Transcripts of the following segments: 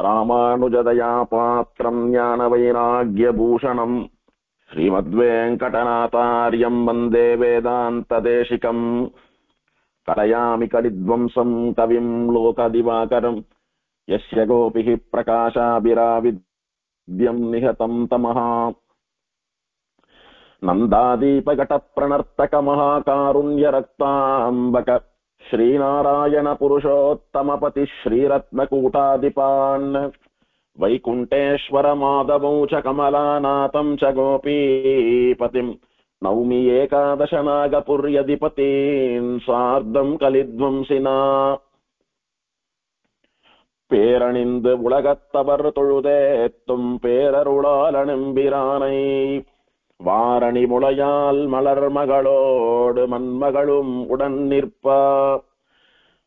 ராமானுஜதயா பாத்திரம் ஞான வைராக்யபூஷணம் ஸ்ரீமத்வேங்கடநாதார்யம் வந்தே வேதாந்ததேசிகம் கலயாமி கலித்வம்சம் கவிம் லோகதிவாகரம் யஸ்ய கோபிः பிரகாசாபிராவித்யம் நிஹதம் தமஹ நந்தாதீபகடப்ரணர்த்தக மகாகாருண்யரக்தாம்பக श्रीनारायण पुरुषोत्तमपति श्रीरत्नकूटादिपान् वैकुण्ठेश्वर माधवं च कमलानाथं च गोपीपतिं नौमि एकादश नागपुर्यधिपतीन् सार्धं कलिध्वंसिना பேரணிந்து உலகத்தவர் தொழுதேத்தும் பேரருளாலனெம்பிரானை வாரணி முளையால் மலர் மகளோடு மண்மகளும் உடன் நிற்ப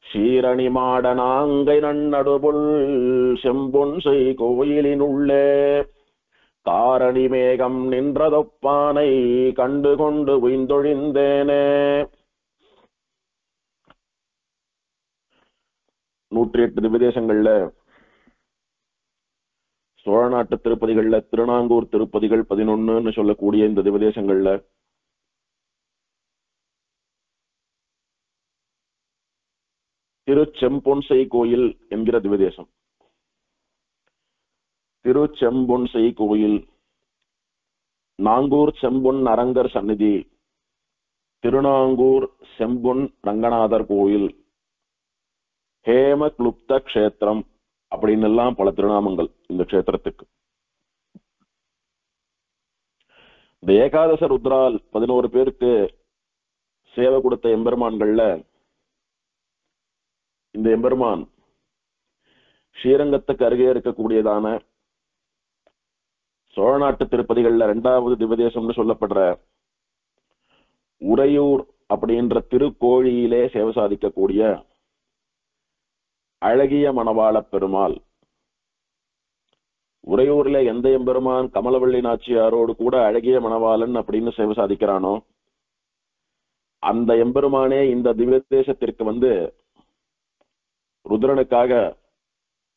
சீரணி மாடனாங்கை நன்னடுபுள் செம்பொன் செய் கோயிலினுள்ளே தாரணி மேகம் நின்றதொப்பானை கண்டு கொண்டு உய்ந்தொழிந்தேனே. 108 திவ்யதேசங்கள்ல சோழ நாட்டு திருப்பதிகள்ல திருநாங்கூர் திருப்பதிகள் 11ன்னு சொல்லக்கூடிய இந்த திவ்யதேசங்கள்ல திருச்செம்பொன்சை கோயில் என்கிற திவ்யதேசம். திருச்செம்பொன்சை கோயில், நாங்கூர் செம்பொன் அரங்கர் சந்நிதி, திருநாங்கூர் செம்பொன் ரங்கநாதர் கோயில், ஹேம குளுப்த கஷேத்திரம் அப்படின்னு எல்லாம் பல திருநாமங்கள் இந்த கஷேத்திரத்துக்கு. இந்த ஏகாதச ருத்ரால் 11 பேருக்கு சேவை கொடுத்த எம்பெருமான்கள்ல இந்த எம்பெருமான் ஸ்ரீரங்கத்துக்கு அருகே இருக்கக்கூடியதான சோழ நாட்டு திருப்பதிகள்ல 2வது திவ்யதேசம்னு சொல்லப்படுற உறையூர் அப்படின்ற திருக்கோழியிலே சேவை சாதிக்கக்கூடிய அழகிய மணவாள பெருமாள். உறையூர்ல எந்த எம்பெருமான் கமலவள்ளி நாச்சியாரோடு கூட அழகிய மணவாளன் அப்படின்னு சேவை சாதிக்கிறானோ அந்த எம்பெருமானே இந்த திவ்யதேசத்திற்கு வந்து ருத்ரனுக்காக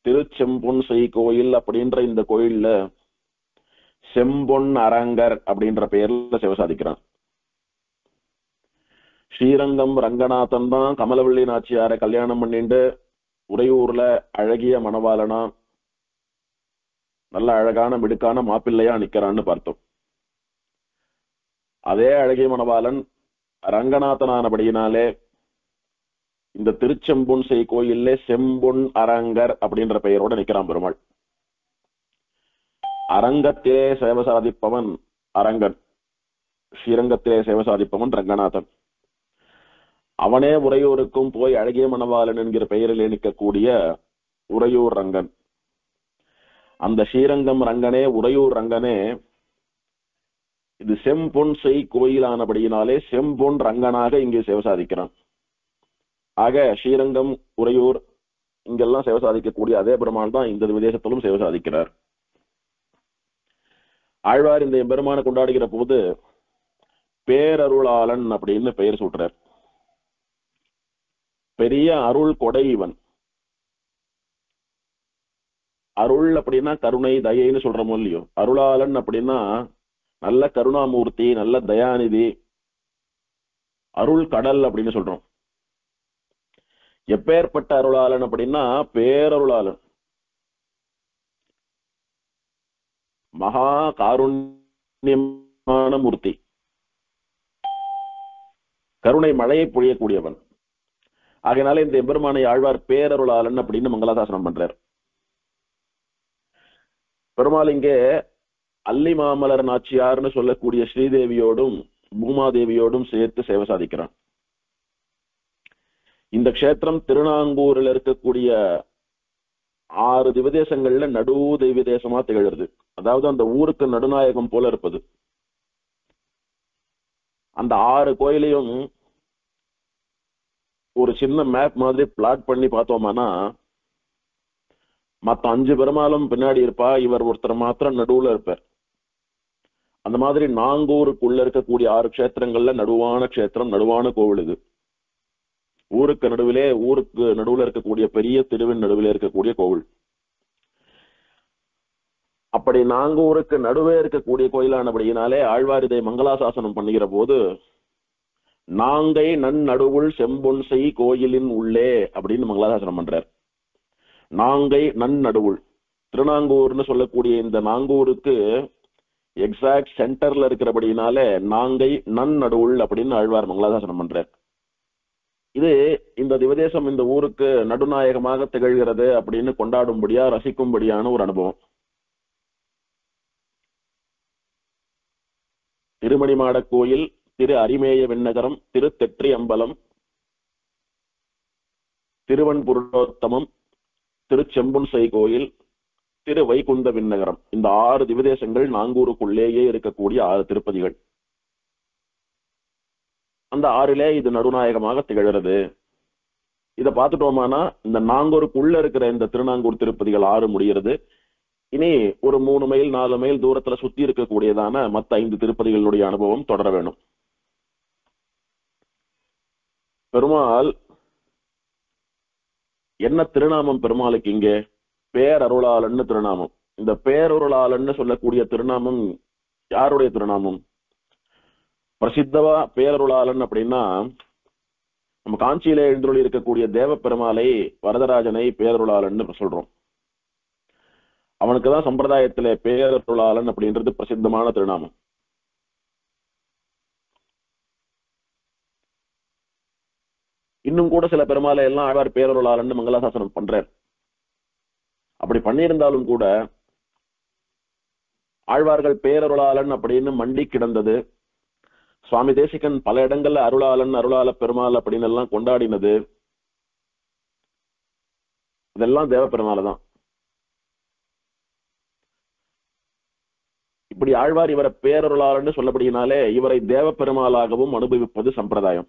திருச்செம்பொன்சை கோயில் அப்படின்ற இந்த கோயில்ல செம்பொன் அரங்கர் அப்படின்ற பெயர்ல சேவை சாதிக்கிறான். ஸ்ரீரங்கம் ரங்கநாதன் தான் கமலவள்ளி நாச்சியாரை கல்யாணம் பண்ணிட்டு உறையூர்ல அழகிய மணவாளனா நல்ல அழகான மிடுக்கான மாப்பிள்ளையா நிக்கிறான்னு பார்த்தோம். அதே அழகிய மணவாளன் ரங்கநாதனானபடியினாலே இந்த திருச்செம்பொன்சை கோயில்ல செம்பொன் அரங்கர் அப்படின்ற பெயரோட நிக்கிறான் பெருமாள். அரங்கத்திலே சேவை சாதிப்பவன் அரங்கன், ஸ்ரீரங்கத்திலே சேவை சாதிப்பவன் ரங்கநாதன். அவனே உறையூருக்கும் போய் அழகிய மணவாளன் என்கிற பெயரில் நிற்கக்கூடிய உறையூர் ரங்கன். அந்த ஸ்ரீரங்கம் ரங்கனே உறையூர் ரங்கனே இது செம்பொன்சை கோயிலானபடியினாலே செம்பொன் ரங்கனாக இங்கே சேவை சாதிக்கிறான். ஆக ஸ்ரீரங்கம் உறையூர் இங்கெல்லாம் சேவை சாதிக்கக்கூடிய அதே பெருமாள் தான் இந்த விதேசத்திலும் சேவை சாதிக்கிறார். ஆழ்வார் இந்த பெருமானை கொண்டாடுகிற போது பேரருளாளன் அப்படின்னு பெயர் சூட்டுறார். பெரிய அருள் கொடை இவன். அருள் அப்படின்னா கருணை தயைன்னு சொல்றோமோ இல்லையோ, அருளாளன் அப்படின்னா நல்ல கருணாமூர்த்தி, நல்ல தயாநிதி, அருள் கடல் அப்படின்னு சொல்றோம். எப்பேற்பட்ட அருளாளன் அப்படின்னா பேரருளாளன், மகா காருண்யமான மூர்த்தி, கருணை மழையை பொழியக்கூடியவன். ஆகையினால இந்த எம்பெருமானை ஆழ்வார் பேரருளாளன் அப்படின்னு மங்களாசாசனம் பண்றார். பெருமாள் இங்கே அல்லி மாமலர் நாச்சியார்னு சொல்லக்கூடிய ஸ்ரீதேவியோடும் பூமாதேவியோடும் சேர்த்து சேவை சாதிக்கிறான். இந்த கஷேத்திரம் திருநாங்கூரில் இருக்கக்கூடிய 6 திவ்யதேசங்கள்ல நடு திவ்யதேசமா திகழ்கிறது. அதாவது அந்த ஊருக்கு நடுநாயகம் போல இருப்பது. அந்த 6 கோயிலையும் ஒரு சின்ன மேப் மாதிரி பிளாட் பண்ணி பார்த்தோம்னா மத்த 5 பெருமாளும் பின்னாடி இருப்பா, இவர் ஒருத்தர் மாத்திரம் நடுவுல இருப்பார். அந்த மாதிரி நாங்கூருக்குள்ள இருக்கக்கூடிய 6 கஷேத்திரங்கள்ல நடுவான கஷேத்திரம், நடுவான கோவில் இது. ஊருக்கு நடுவுல இருக்கக்கூடிய பெரிய திருவின் நடுவில் இருக்கக்கூடிய கோவில். அப்படி நாங்கூருக்கு நடுவே இருக்கக்கூடிய கோயிலானபடியினாலே ஆழ்வார் இதை மங்களாசாசனம் பண்ணுகிற போது நாங்கை நன்னடுவுள் செம்பொன்சை கோயிலின் உள்ளே அப்படின்னு மங்களாசாசனம் பண்றார். நாங்கை நன்னடுவுள், திருநாங்கூர்னு சொல்லக்கூடிய இந்த நாங்கூருக்கு எக்ஸாக்ட் சென்டர்ல இருக்கிறபடினால நாங்கை நன்னடுவுள் அப்படின்னு ஆழ்வார் மங்களாசாசனம் பண்றார். இது இந்த திவதேசம் இந்த ஊருக்கு நடுநாயகமாக திகழ்கிறது அப்படின்னு கொண்டாடும்படியா ரசிக்கும்படியான ஒரு அனுபவம். திருமணிமாட கோயில், திரு அரிமேய விண்ணகரம், திரு தெற்றி அம்பலம், திருவன்புருடோத்தமம், திருச்செம்புன்சை கோயில், திரு வைகுந்த விண்ணகரம், இந்த 6 திவதேசங்கள் நாங்கூருக்குள்ளேயே இருக்கக்கூடிய 6 திருப்பதிகள். அந்த 6லே இது நடுநாயகமாக திகழ்கிறது. இதை பார்த்துட்டோமானா இந்த நாங்கூருக்குள்ள இருக்கிற இந்த திருநாங்கூர் திருப்பதிகள் 6 முடிகிறது. இனி ஒரு 3 மைல் 4 மைல் தூரத்துல சுத்தி இருக்கக்கூடியதான மற்ற 5 திருப்பதிகளுடைய அனுபவம் தொடர வேணும். பெருமாள் என்ன திருநாமம் பெருமாளுக்கு இங்கே? பேரருளாளன்னு திருநாமம். இந்த பேரருளாளன்னு சொல்லக்கூடிய திருநாமம் யாருடைய திருநாமம்? பிரசித்தவா பேரருளாளன் அப்படின்னா நம்ம காஞ்சியில எழுந்துள்ளி இருக்கக்கூடிய தேவ பெருமாளை, வரதராஜனை பேரருளாளன்னு சொல்றோம். அவனுக்குதான் சம்பிரதாயத்திலே பேரருளாளன் அப்படின்றது பிரசித்தமான திருநாமம். இன்னும் கூட சில பெருமாளை எல்லாம் ஆழ்வார் பேரருளாளன் மங்களாசாசனம் பண்றார். அப்படி பண்ணியிருந்தாலும் கூட ஆழ்வார்கள் பேரருளாளன் அப்படின்னு மண்டி கிடந்தது. சுவாமி தேசிகன் பல இடங்கள்ல அருளாளன், அருளாள பெருமாள் அப்படின்னு எல்லாம் கொண்டாடினது இதெல்லாம் தேவ பெருமாள் தான். இப்படி ஆழ்வார் இவரை பேரருளாளன்னு சொல்லப்படினாலே இவரை தேவ பெருமாளாகவும் அனுபவிப்பது சம்பிரதாயம்.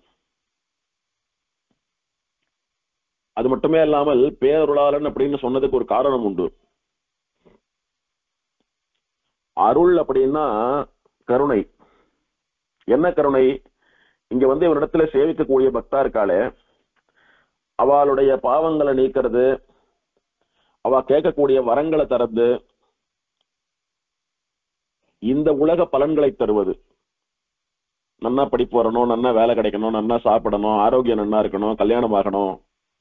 அது மட்டுமே இல்லாமல் பேரருளாளன் அப்படின்னு சொன்னதுக்கு ஒரு காரணம் உண்டு. அருள் அப்படின்னா கருணை. என்ன கருணை? இங்க இவரிடத்துல சேவிக்கக்கூடிய பக்தா இருக்காளே, அவளுடைய பாவங்களை நீக்கிறது, அவ கேட்கக்கூடிய வரங்களை தரது, இந்த உலக பலன்களை தருவது. நன்னா படிப்பு வரணும், நன்னா வேலை கிடைக்கணும், நன்னா சாப்பிடணும், ஆரோக்கியம் நன்னா இருக்கணும், கல்யாணம் ஆகணும்,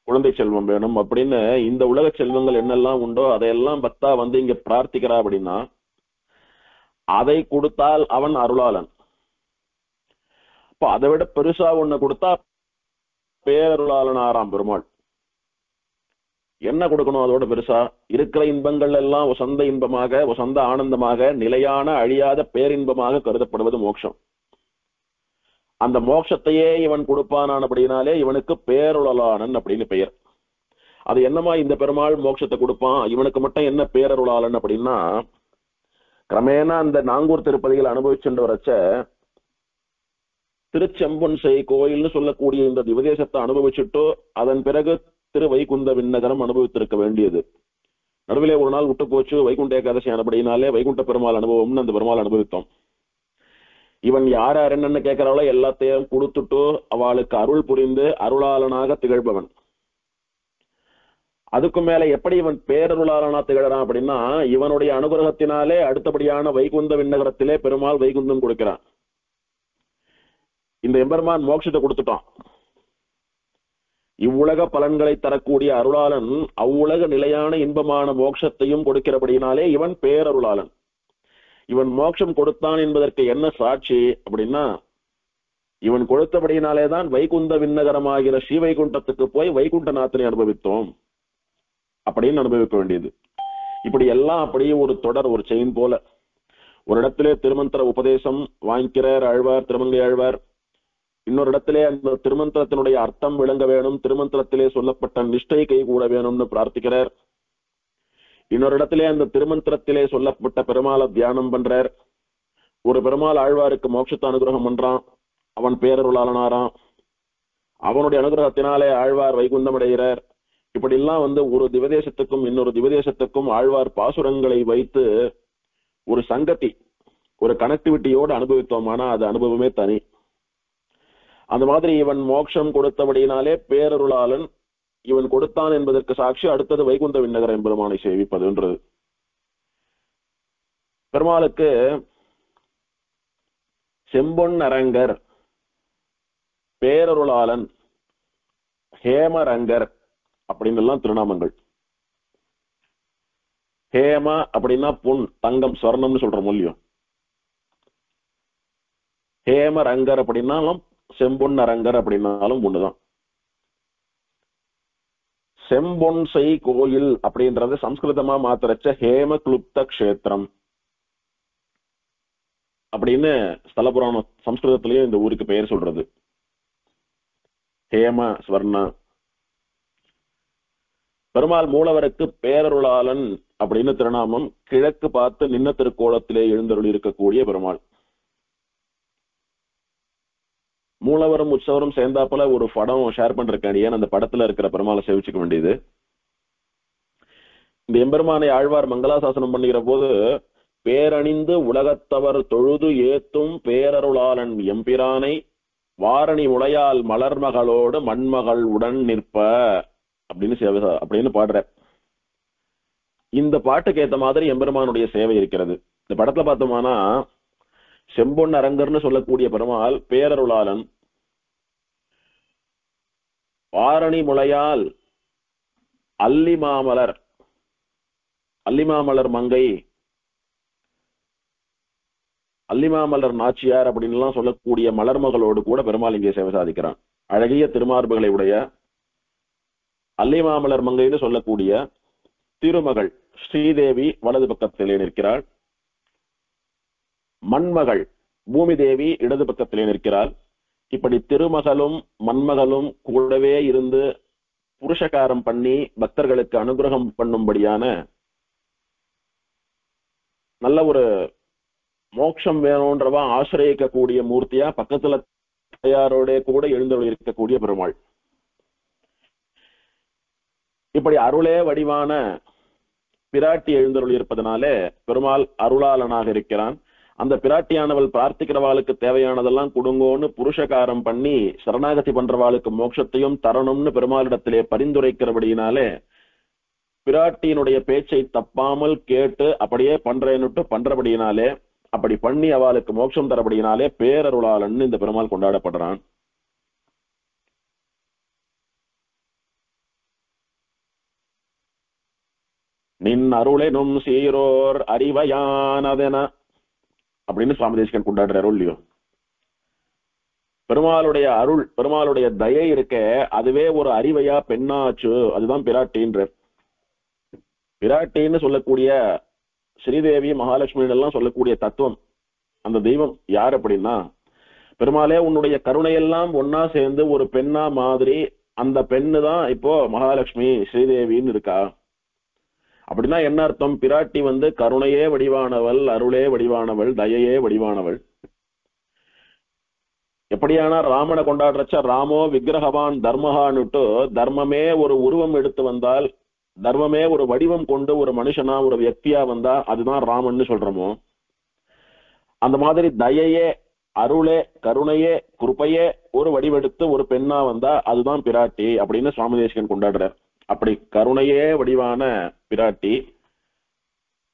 குழந்தை செல்வம் வேணும் அப்படின்னு இந்த உலக செல்வங்கள் என்னெல்லாம் உண்டோ அதையெல்லாம் பக்தா இங்க பிரார்த்திக்கிறா அப்படின்னா அதை கொடுத்தால் அவன் அருளாளன். அப்ப அதை விட பெருசா ஒண்ணு கொடுத்தா பேரருளாளன் ஆறாம் பெருமாள். என்ன கொடுக்கணும் அதோட பெருசா? இருக்கிற இன்பங்கள் எல்லாம் வசந்த இன்பமாக, வசந்த ஆனந்தமாக, நிலையான அழியாத பேரின்பமாக கருதப்படுவது மோட்சம். அந்த மோட்சத்தையே இவன் கொடுப்பானானபடினாலே இவனுக்கு பேரருளாளன் அப்படின்னு பெயர். அது என்னமா இந்த பெருமாள் மோட்சத்தை கொடுப்பான், இவனுக்கு மட்டும் என்ன பேரருளாளன் அப்படின்னா, கிரமேண அந்த நாங்கூர் திருப்பதிகள் அனுபவிச்சுட்டு வரச்ச திருச்செம்பொன்சை கோயில்னு சொல்லக்கூடிய இந்த திவதேசத்தை அனுபவிச்சுட்டு அதன் பிறகு திரு வைகுந்த விண்ணகரம் அனுபவித்திருக்க வேண்டியது. நடுவிலே ஒரு நாள் விட்டு போச்சு, வைகுண்ட ஏகாதசி ஆனபடினாலே வைகுண்ட பெருமாள் அனுபவம்னு அந்த பெருமாள் அனுபவித்தோம். இவன் யார் யார் என்னன்னு கேட்கிறாளோ எல்லாத்தையும் கொடுத்துட்டு அவளுக்கு அருள் புரிந்து அருளாளனாக திகழ்பவன். அதுக்கு மேல எப்படி இவன் பேரருளாளனா திகழறான் அப்படின்னா, இவனுடைய அனுகிரகத்தினாலே அடுத்தபடியான வைகுந்த விண்ணகரத்திலே பெருமாள் வைகுந்தம் கொடுக்கிறான். இந்த எம்பெருமான் மோட்சத்தை கொடுத்துட்டான். இவ்வுலக பலன்களை தரக்கூடிய அருளாளன் அவ்வுலக நிலையான இன்பமான மோட்சத்தையும் கொடுக்கிறபடினாலே இவன் பேரருளாளன். இவன் மோட்சம் கொடுத்தான் என்பதற்கு என்ன சாட்சி அப்படின்னா, இவன் கொடுத்தபடினாலேதான் வைகுந்த விண்ணகரமாகிற ஸ்ரீவைகுண்டத்துக்கு போய் வைகுண்டநாதனை அனுபவித்தோம் அப்படின்னு அனுபவிக்க வேண்டியது. இப்படி எல்லாம் அப்படியே ஒரு தொடர், ஒரு செயின் போல. ஒரு இடத்திலே திருமந்திர உபதேசம் வாங்கிக்கிறார் ஆழ்வார், திருமங்கை ஆழ்வார். இன்னொரு இடத்திலே அந்த திருமந்திரத்தினுடைய அர்த்தம் விளங்க வேணும், திருமந்திரத்திலே சொல்லப்பட்ட நிஷ்டை கை கூட வேணும்னு பிரார்த்திக்கிறார். இன்னொரு இடத்திலே அந்த திருமந்திரத்திலே சொல்லப்பட்ட பெருமாளை தியானம் பண்றார். ஒரு பெருமாள் ஆழ்வாருக்கு மோட்சத்தை அனுகிரகம் பண்றான், அவன் பேரருளாளனாரான். அவனுடைய அனுகிரகத்தினாலே ஆழ்வார் வைகுந்தம் அடைகிறார். இப்படி எல்லாம் ஒரு திவதேசத்துக்கும் இன்னொரு திவதேசத்துக்கும் ஆழ்வார் பாசுரங்களை வைத்து ஒரு சங்கத்தி, ஒரு கனெக்டிவிட்டியோடு அனுபவித்தோமானா அது அனுபவமே தனி. அந்த மாதிரி இவன் மோட்சம் கொடுத்தபடினாலே பேரருளாளன், இவன் கொடுத்தான் என்பதற்கு சாட்சி அடுத்தது வைகுந்த விண்ணகர எம்பெருமானை சேவிப்பதுன்றது. பெருமாளுக்கு செம்பொன் அரங்கர், பேரருளாளன், ஹேமரங்கர் அப்படின்னு எல்லாம் திருநாமங்கள். ஹேம அப்படின்னா பொன், தங்கம், ஸ்வர்ணம்னு சொல்ற மூலியம். ஹேமரங்கர் அப்படின்னாலும் செம்பொன் அரங்கர் அப்படின்னாலும் ஒண்ணுதான். செம்பொன்சை கோயில் அப்படின்றது சம்ஸ்கிருதமா மாத்திரச்ச ஹேம கிளுப்த கஷேத்திரம் அப்படின்னு ஸ்தல புராணம் சம்ஸ்கிருதத்திலேயே இந்த ஊருக்கு பெயர் சொல்றது. ஹேம ஸ்வர்ணா. பெருமாள் மூலவருக்கு பேரருளாளன் அப்படின்னு திருநாமம். கிழக்கு பார்த்து நின்ன திருக்கோலத்திலே எழுந்தருள் இருக்கக்கூடிய பெருமாள். மூலவரும் உற்சவரும் சேர்ந்தாப்புல ஒரு படம் ஷேர் பண்றேன். அந்த படத்துல இருக்கிற பெருமாளை சேவிச்சுக்க வேண்டியது. இந்த எம்பெருமானை ஆழ்வார் மங்களாசாசனம் பண்ணுகிற போது, பேரணிந்து உலகத்தவர் தொழுது ஏத்தும் பேரருளாளன் எம்பிரானை வாரணி உடையால் மலர்மகளோடு மண்மகள் உடன் நிற்ப அப்படின்னு பாடுற. இந்த பாட்டுக்கு ஏத்த மாதிரி எம்பெருமானுடைய சேவை இருக்கிறது. இந்த படத்துல பார்த்தோம்னா செம்பொன் அரங்கர்னு சொல்லக்கூடிய பெருமாள் பேரருளாளன், வாரணி முளையால் அல்லிமாமலர், அல்லிமாமலர் மங்கை, அல்லிமாமலர் நாச்சியார் அப்படின்னு எல்லாம் சொல்லக்கூடிய மலர்மகளோடு கூட பெருமாள் இங்கே சேவை சாதிக்கிறான். அழகிய திருமார்புகளை உடைய அல்லிமாமலர் மங்கைன்னு சொல்லக்கூடிய திருமகள் ஸ்ரீதேவி வலது பக்கத்திலே நிற்கிறாள். மண்மகள் பூமி தேவி இடது பக்கத்திலே நிற்கிறாள். இப்படி திருமகளும் மண்மகளும் கூடவே இருந்து புருஷகாரம் பண்ணி பக்தர்களுக்கு அனுகிரகம் பண்ணும்படியான நல்ல ஒரு மோட்சம் வேணும்ன்றவா ஆசிரியக்கக்கூடிய மூர்த்தியா பக்கத்துல தயாரோட கூட எழுந்தருள் இருக்கக்கூடிய பெருமாள். இப்படி அருளே வடிவான பிராட்டி எழுந்தருள் இருப்பதனாலே பெருமாள் அருளாளனாக இருக்கிறான். அந்த பிராட்டியானவள் பிரார்த்திக்கிறவாளுக்கு தேவையானதெல்லாம் கொடுங்கோன்னு புருஷகாரம் பண்ணி சரணாகதி பண்றவாளுக்கு மோட்சத்தையும் தரணும்னு பெருமாளிடத்திலே பரிந்துரைக்கிறபடியினாலே பிராட்டியினுடைய பேச்சை தப்பாமல் கேட்டு அப்படியே பண்றேன்னுட்டு பண்றபடியினாலே, அப்படி பண்ணி அவளுக்கு மோட்சம் தரபடியினாலே பேரருளாளன் இந்த பெருமாள் கொண்டாடப்படுறான். நின் அருளெனும் சீரோர் அறிவையானதென அப்படின்னு சுவாமி தேசிகன் கொண்டாடுறாரோ இல்லையோ. பெருமாளுடைய அருள், பெருமாளுடைய தயை இருக்க, அதுவே ஒரு அறிவையா பெண்ணாச்சு. அதுதான் பிராட்டின்ற. பிராட்டின்னு சொல்லக்கூடிய ஸ்ரீதேவி மகாலட்சுமி எல்லாம் சொல்லக்கூடிய தத்துவம், அந்த தெய்வம் யார் அப்படின்னா, பெருமாளே உன்னுடைய கருணையெல்லாம் ஒன்னா சேர்ந்து ஒரு பெண்ணா மாதிரி அந்த பெண்ணு தான் இப்போ மகாலட்சுமி ஸ்ரீதேவின்னு இருக்கா. அப்படின்னா என்ன அர்த்தம்? பிராட்டி கருணையே வடிவானவள், அருளே வடிவானவள், தயையே வடிவானவள். எப்படியானா ராமனை கொண்டாடுறச்ச ராமோ விக்கிரகவான் தர்மஹான்னுட்டு தர்மமே ஒரு உருவம் எடுத்து வந்தால், தர்மமே ஒரு வடிவம் கொண்டு ஒரு மனுஷனா ஒரு வியக்தியா வந்தா அதுதான் ராமன்னு சொல்றோமோ, அந்த மாதிரி தயையே, அருளே, கருணையே, கிருபையே ஒரு வடிவெடுத்து ஒரு பெண்ணா வந்தா அதுதான் பிராட்டி அப்படின்னு சுவாமி தேசிகன் கொண்டாடுறார். அப்படி கருணையே வடிவான பிராட்டி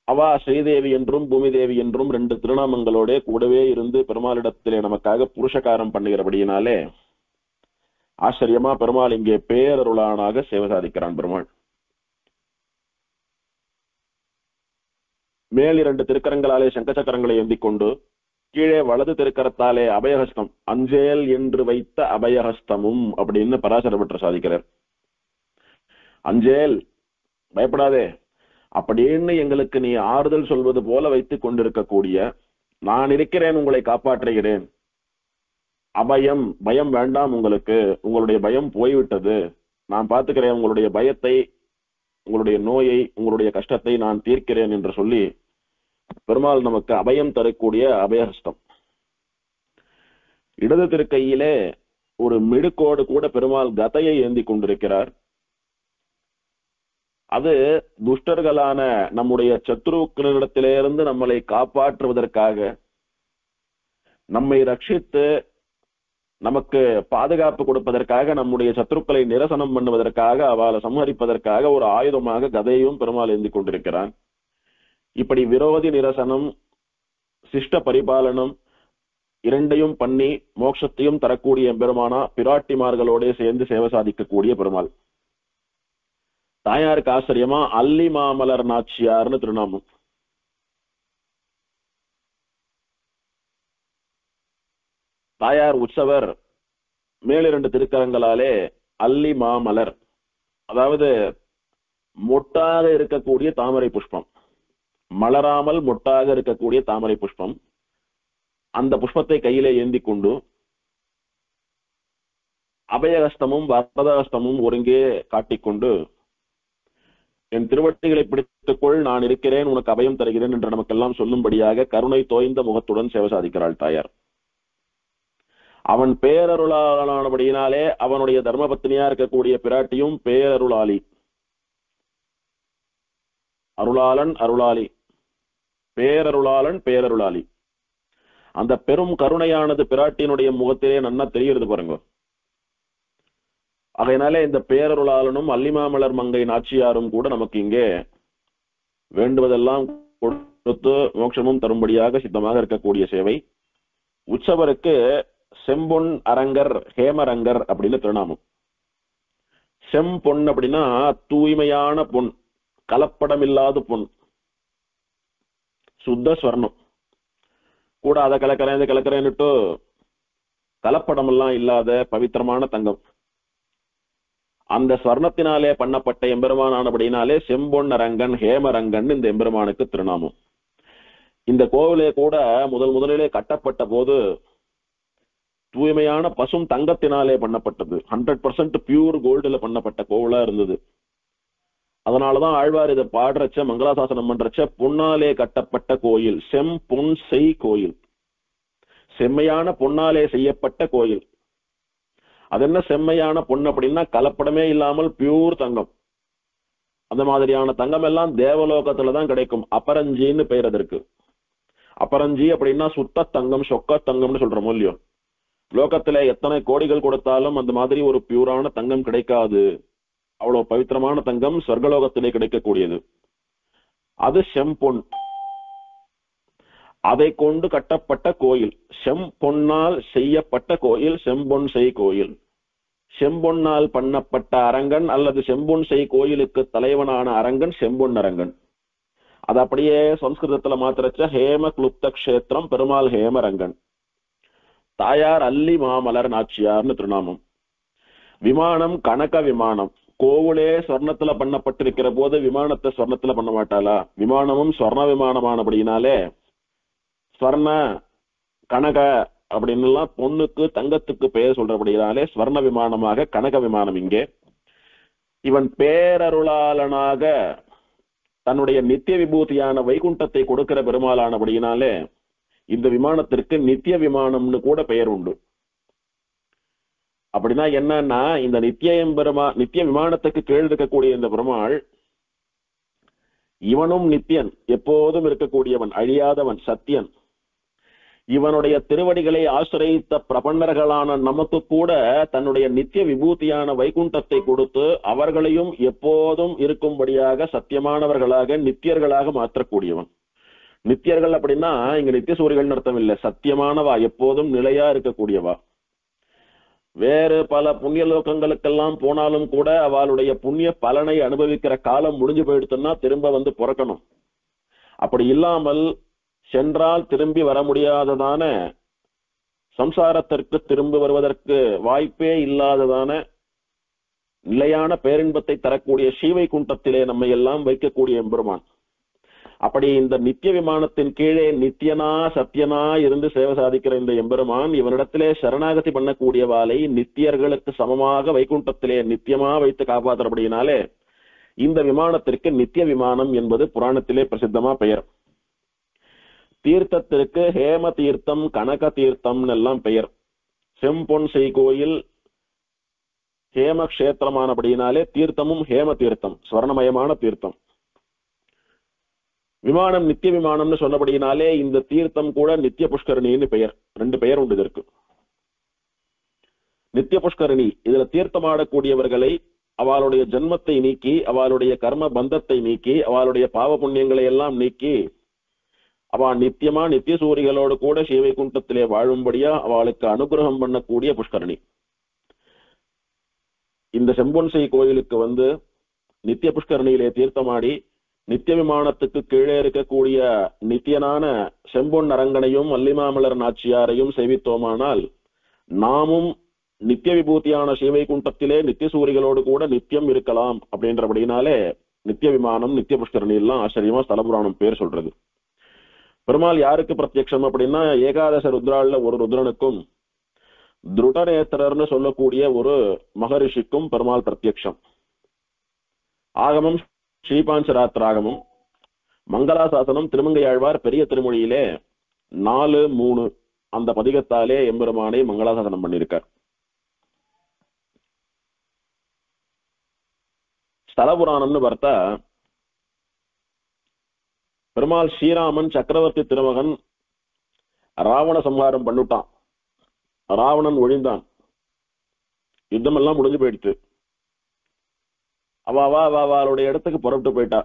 அவா ஸ்ரீதேவி என்றும் பூமி தேவி என்றும் ரெண்டு திருநாமங்களோட கூடவே இருந்து பெருமாளிடத்திலே நமக்காக புருஷகாரம் பண்ணுகிறபடியினாலே ஆச்சரியமா பெருமாள் இங்கே பேரருளானாக சேவை சாதிக்கிறான். பெருமாள் மேல் இரண்டு திருக்கரங்களாலே சங்க சக்கரங்களை ஏந்தி கொண்டு கீழே வலது திருக்கரத்தாலே அபயஹஸ்தம், அஞ்சேல் என்று வைத்த அபயஹஸ்தமும் அப்படின்னு பராசர பட்டர் சாதிக்கிறார். அஞ்சேல், பயப்படாதே அப்படின்னு எங்களுக்கு நீ ஆறுதல் சொல்வது போல வைத்துக் கொண்டிருக்கக்கூடிய, நான் இருக்கிறேன், உங்களை காப்பாற்றுகிறேன். அபயம், பயம் வேண்டாம் உங்களுக்கு, உங்களுடைய பயம் போய்விட்டது, நான் பார்த்துக்கிறேன், உங்களுடைய பயத்தை, உங்களுடைய நோயை, உங்களுடைய கஷ்டத்தை நான் தீர்க்கிறேன் என்று சொல்லி பெருமாள் நமக்கு அபயம் தரக்கூடிய அபயஹஸ்தம். இடது திருக்கையிலே ஒரு மிடுக்கோடு கூட பெருமாள் கதையை ஏந்தி கொண்டிருக்கிறார். அது துஷ்டர்களான நம்முடைய சத்ருக்களிடத்திலிருந்து நம்மளை காப்பாற்றுவதற்காக, நம்மை ரட்சித்து நமக்கு பாதுகாப்பு கொடுப்பதற்காக, நம்முடைய சத்ருக்களை நிரசனம் பண்ணுவதற்காக, அவளை சம்ஹரிப்பதற்காக ஒரு ஆயுதமாக கதையும் பெருமாள் ஏந்தி கொண்டிருக்கிறான். இப்படி விரோதி நிரசனம், சிஷ்ட பரிபாலனம் இரண்டையும் பண்ணி மோட்சத்தையும் தரக்கூடிய பெருமானா பிராட்டிமார்களோட சேர்ந்து சேவை சாதிக்கக்கூடிய பெருமாள். தாயாருக்கு ஆச்சரியமா அல்லி மாமலர் நாச்சியார்னு திருநாமம். தாயார் உற்சவர் மேலிரண்டு திருக்கரங்களாலே அல்லி மாமலர், அதாவது மொட்டாக இருக்கக்கூடிய தாமரை புஷ்பம், மலராமல் மொட்டாக இருக்கக்கூடிய தாமரை புஷ்பம், அந்த புஷ்பத்தை கையிலே ஏந்தி கொண்டு அபயஹஸ்தமும் வரதஹஸ்தமும் ஒருங்கே காட்டிக்கொண்டு என் திருவட்டிகளை பிடித்துக்கொள், நான் இருக்கிறேன், உனக்கு அபயம் தருகிறேன் என்று நமக்கெல்லாம் சொல்லும்படியாக கருணை தோய்ந்த முகத்துடன் சேவை சாதிக்கிறாள் தாயார். அவன் பேரருளாளனானபடியினாலே அவனுடைய தர்மபத்னியா இருக்கக்கூடிய பிராட்டியும் பேரருளாளி. அருளாளன் அருளாளி, பேரருளாளன் பேரருளாளி. அந்த பெரும் கருணையானது பிராட்டியினுடைய முகத்திலே நன்னா தெரிகிறது பாருங்க. அதனாலே இந்த பேரருளாளனும் அல்லிமாமலர் மங்கை நாச்சியாரும் கூட நமக்கு இங்கே வேண்டுவதெல்லாம் கொடுத்து மோட்சமும் தரும்படியாக சித்தமாக இருக்கக்கூடிய சேவை. உற்சவருக்கு செம்பொன் அரங்கர் ஹேமரங்கர் அப்படின்னு திருநாமம். செம்பொன் அப்படின்னா தூய்மையான பொன், கலப்படம் இல்லாத பொன், சுத்த ஸ்வர்ணம். கூட அதை கலக்கிறேன்னுட்டு கலப்படம் எல்லாம் இல்லாத பவித்திரமான தங்கம். அந்த ஸ்வர்ணத்தினாலே பண்ணப்பட்ட எம்பெருமானானபடினாலே செம்பொன் அரங்கன் ஹேமரங்கன் இந்த எம்பெருமானுக்கு திருநாமம். இந்த கோவிலே கூட முதலிலே கட்டப்பட்ட போது தூய்மையான பசும் தங்கத்தினாலே பண்ணப்பட்டது. 100% பியூர் கோல்டுல பண்ணப்பட்ட கோவிலா இருந்தது. அதனாலதான் ஆழ்வார் இதை பாடுறச்ச, மங்களாசாசனம் பண்றச்ச, பொன்னாலே கட்டப்பட்ட கோயில், செம்பொன் செய் கோயில், செம்மையான பொன்னாலே செய்யப்பட்ட கோயில். அது என்ன செம்மையான பொன் அப்படின்னா கலப்படமே இல்லாமல் பியூர் தங்கம். அந்த மாதிரியான தங்கம் எல்லாம் தேவலோகத்துலதான் கிடைக்கும். அபரஞ்சின்னு பெயர் அதற்கு. அபரஞ்சி அப்படின்னா சுத்த தங்கம், சொக்க தங்கம்னு சொல்றோம் இல்லையோ. லோகத்துல எத்தனை கோடிகள் கொடுத்தாலும் அந்த மாதிரி ஒரு பியூரான தங்கம் கிடைக்காது. அவ்வளவு பவித்திரமான தங்கம் சொர்க்கலோகத்திலே கிடைக்கக்கூடியது. அது செம்பொன். அதை கொண்டு கட்டப்பட்ட கோயில், செம்பொன்னால் செய்யப்பட்ட கோயில், செம்பொன் செய் கோயில். செம்பொன்னால் பண்ணப்பட்ட அரங்கன் அல்லது செம்பொன் செய் கோயிலுக்கு தலைவனான அரங்கன் செம்பொன் அரங்கன். அது அப்படியே சம்ஸ்கிருதத்துல மாத்திரச்ச ஹேம குளுப்த கஷேத்திரம் பெருமாள் ஹேமரங்கன். தாயார் அல்லி மாமலர் நாச்சியார்னு திருநாமம். விமானம் கனக விமானம். கோவிலே சொர்ணத்துல பண்ணப்பட்டிருக்கிற போது விமானத்தை சொர்ணத்துல பண்ண மாட்டாளா? விமானமும் சொர்ண விமானமானபடினாலே ஸ்வர்ண கனக அப்படின்னு எல்லாம் பொண்ணுக்கு தங்கத்துக்கு பெயர் சொல்றபடினாலே ஸ்வர்ண விமானமாக கனக விமானம். இங்கே இவன் பேரருளாளனாக தன்னுடைய நித்திய விபூதியான வைகுண்டத்தை கொடுக்கிற பெருமாளானபடியினாலே இந்த விமானத்திற்கு நித்திய விமானம்னு கூட பெயர் உண்டு. அப்படின்னா என்னன்னா, இந்த நித்திய விமானத்துக்கு கீழ் இருக்கக்கூடிய இந்த பெருமாள் இவனும் நித்தியன், எப்போதும் இருக்கக்கூடியவன், அழியாதவன், சத்தியன். இவனுடைய திருவடிகளை ஆசிரியித்த பிரபன்னர்களான நமக்கு கூட தன்னுடைய நித்திய விபூதியான வைகுண்டத்தை கொடுத்து அவர்களையும் எப்போதும் இருக்கும்படியாக சத்தியமானவர்களாக நித்தியர்களாக மாற்றக்கூடியவன். நித்தியர்கள் அப்படின்னா இங்க நித்திய சூரிகள் அர்த்தம் இல்லை, சத்தியமானவா, எப்போதும் நிலையா இருக்கக்கூடியவா. வேறு பல புண்ணிய லோகங்களுக்கெல்லாம் போனாலும் கூட அவளுடைய புண்ணிய பலனை அனுபவிக்கிற காலம் முடிஞ்சு போயிடுச்சுன்னா திரும்ப வந்து பிறக்கணும். அப்படி இல்லாமல் சென்றால் திரும்பி வர முடியாததான சம்சாரத்திற்கு திரும்பி வருவதற்கு வாய்ப்பே இல்லாததான நிலையான பேரின்பத்தை தரக்கூடிய ஸ்ரீவைகுண்டத்திலே நம்மை எல்லாம் வைக்கக்கூடிய எம்பெருமான். அப்படி இந்த நித்திய விமானத்தின் கீழே நித்தியனா சத்தியனா இருந்து சேவை சாதிக்கிற இந்த எம்பெருமான் இவனிடத்திலே சரணாகதி பண்ணக்கூடியவாளை நித்தியர்களுக்கு சமமாக வைகுண்டத்திலே நித்தியமா வைத்து காப்பாற்றுறபடினாலே இந்த விமானத்திற்கு நித்திய விமானம் என்பது புராணத்திலே பிரசித்தமா பெயர். தீர்த்தத்திற்கு ஹேம தீர்த்தம், கனக தீர்த்தம் எல்லாம் பெயர். செம்பொன் செய் கோயில் ஹேம கஷேத்திரமானபடியினாலே தீர்த்தமும் ஹேம தீர்த்தம், ஸ்வர்ணமயமான தீர்த்தம். விமானம் நித்திய விமானம்னு சொன்னபடியினாலே இந்த தீர்த்தம் கூட நித்திய புஷ்கரணின்னு பெயர். ரெண்டு பெயர் உண்டு இதற்கு. நித்திய புஷ்கரணி, இதுல தீர்த்தமாடக்கூடியவர்களை அவளுடைய ஜென்மத்தை நீக்கி அவளுடைய கர்ம பந்தத்தை நீக்கி அவளுடைய பாவ புண்ணியங்களை எல்லாம் நீக்கி அவ நித்தியமா நித்திய சூரிகளோடு கூட ஸ்ரீவைகுண்டத்திலே வாழும்படியா அவளுக்கு அனுகிரகம் பண்ணக்கூடிய புஷ்கரணி. இந்த செம்பொன்சை கோயிலுக்கு வந்து நித்திய புஷ்கரணியிலே தீர்த்தமாடி நித்திய விமானத்துக்கு கீழே இருக்கக்கூடிய நித்தியனான செம்பொன் அரங்கனையும் அல்லிமாமலர் நாச்சியாரையும் சேவித்தோமானால் நாமும் நித்திய விபூதியான ஸ்ரீவைகுண்டத்திலே நித்திய சூரிகளோடு கூட நித்தியம் இருக்கலாம் அப்படின்றபடினாலே நித்திய விமானம் நித்திய புஷ்கரணி எல்லாம் ஆச்சரியமா ஸ்தல புராணம் பேர் சொல்றது. பெருமாள் யாருக்கு பிரத்யக்ஷம் அப்படின்னா ஏகாதச ருத்ரால ஒரு ருத்ரனுக்கும் திருடநேத்திரர்னு சொல்லக்கூடிய ஒரு மகரிஷிக்கும் பெருமாள் பிரத்யக்ஷம். ஆகமம் ஸ்ரீபாஞ்சராத்திராகமும் மங்களாசாசனம் திருமங்கையாழ்வார் பெரிய திருமொழியிலே 4-3 அந்த பதிகத்தாலே எம்பெருமானை மங்களாசாசனம் பண்ணியிருக்கார். ஸ்தல புராணம்னு பார்த்தா பெருமாள் ஸ்ரீராமன் சக்கரவர்த்தி திருமகன் ராவண சம்ஹாரம் பண்ணிட்டான். ராவணன் ஒழிந்தான். யுத்தம் எல்லாம் முடிஞ்சு போயிடுச்சு. அவளுடைய இடத்துக்கு புறப்பட்டு போயிட்டா.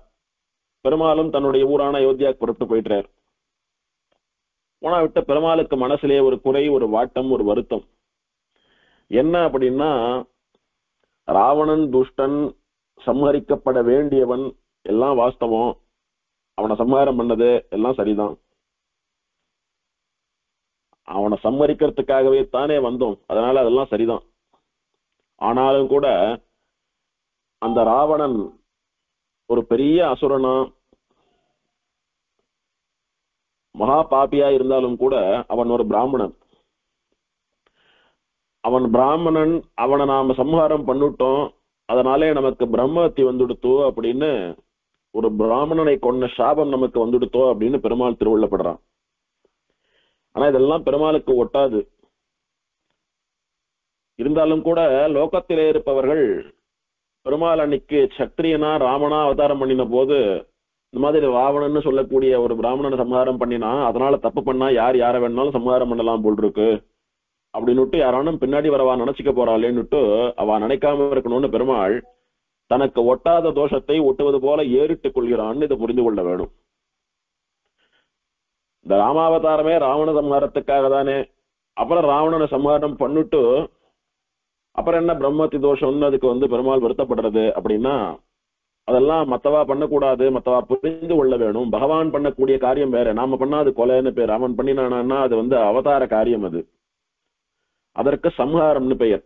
பெருமாளும் தன்னுடைய ஊரான அயோத்தியாவுக்கு புறப்பட்டு போயிட்டார். போனா விட்ட பெருமாளுக்கு மனசுலே ஒரு குறை, ஒரு வாட்டம், ஒரு வருத்தம். என்ன அப்படின்னா ராவணன் துஷ்டன், சம்ஹரிக்கப்பட வேண்டியவன், எல்லாம் வாஸ்தவம். அவனை சம்ஹாரம் பண்ணது எல்லாம் சரிதான். அவனை சம்ஹரிக்கிறதுக்காகவே தானே வந்தோம், அதனால அதெல்லாம் சரிதான். ஆனாலும் கூட அந்த ராவணன் ஒரு பெரிய அசுரனா மகா பாப்பியா இருந்தாலும் கூட அவன் ஒரு பிராமணன். அவன் பிராமணன், அவனை நாம சம்ஹாரம் பண்ணிட்டோம், அதனாலே நமக்கு பிரம்மஹத்தி வந்துடுத்தோ அப்படின்னு, ஒரு பிராமணனை கொன்ன சாபம் நமக்கு வந்துடுத்தோ அப்படின்னு பெருமாள் திருவுள்ளப்படுறான். ஆனா இதெல்லாம் பெருமாளுக்கு ஒட்டாது. இருந்தாலும் கூட லோகத்திலே இருப்பவர்கள் பெருமாள் அன்னைக்கு சத்திரியனா ராமனா அவதாரம் பண்ணின போது இந்த மாதிரி ராவணன்னு சொல்லக்கூடிய ஒரு பிராமணனை சம்ஹாரம் பண்ணினா அதனால தப்பு பண்ணா யார வேணாலும் சம்ஹாரம் பண்ணலாம் போல் இருக்கு அப்படின்னுட்டு யாரானும் பின்னாடி வரவா நினைச்சுக்க போறாளேன்னுட்டு அவ நினைக்காம இருக்கணும்னு பெருமாள் தனக்கு ஒட்டாத தோஷத்தை ஒட்டுவது போல ஏறிட்டுக் கொள்கிறான்னு இதை புரிந்து கொள்ள வேணும். இந்த ராமாவதாரமே ராவண சம்ஹாரத்துக்காக தானே. அப்புறம் ராவணனை சம்ஹாரம் பண்ணிட்டு அப்புறம் என்ன பிரம்மத்தி தோஷம்னு அதுக்கு பெருமாள் வருத்தப்படுறது அப்படின்னா, அதெல்லாம் மத்தவா பண்ணக்கூடாது, மத்தவா புரிந்து கொள்ள வேணும். பகவான் பண்ணக்கூடிய காரியம் வேற, நாம பண்ணா அது கொலைன்னு பேர். அவன் பண்ணினானா அது அவதார காரியம், அது அதற்கு சம்ஹாரம்னு பெயர்.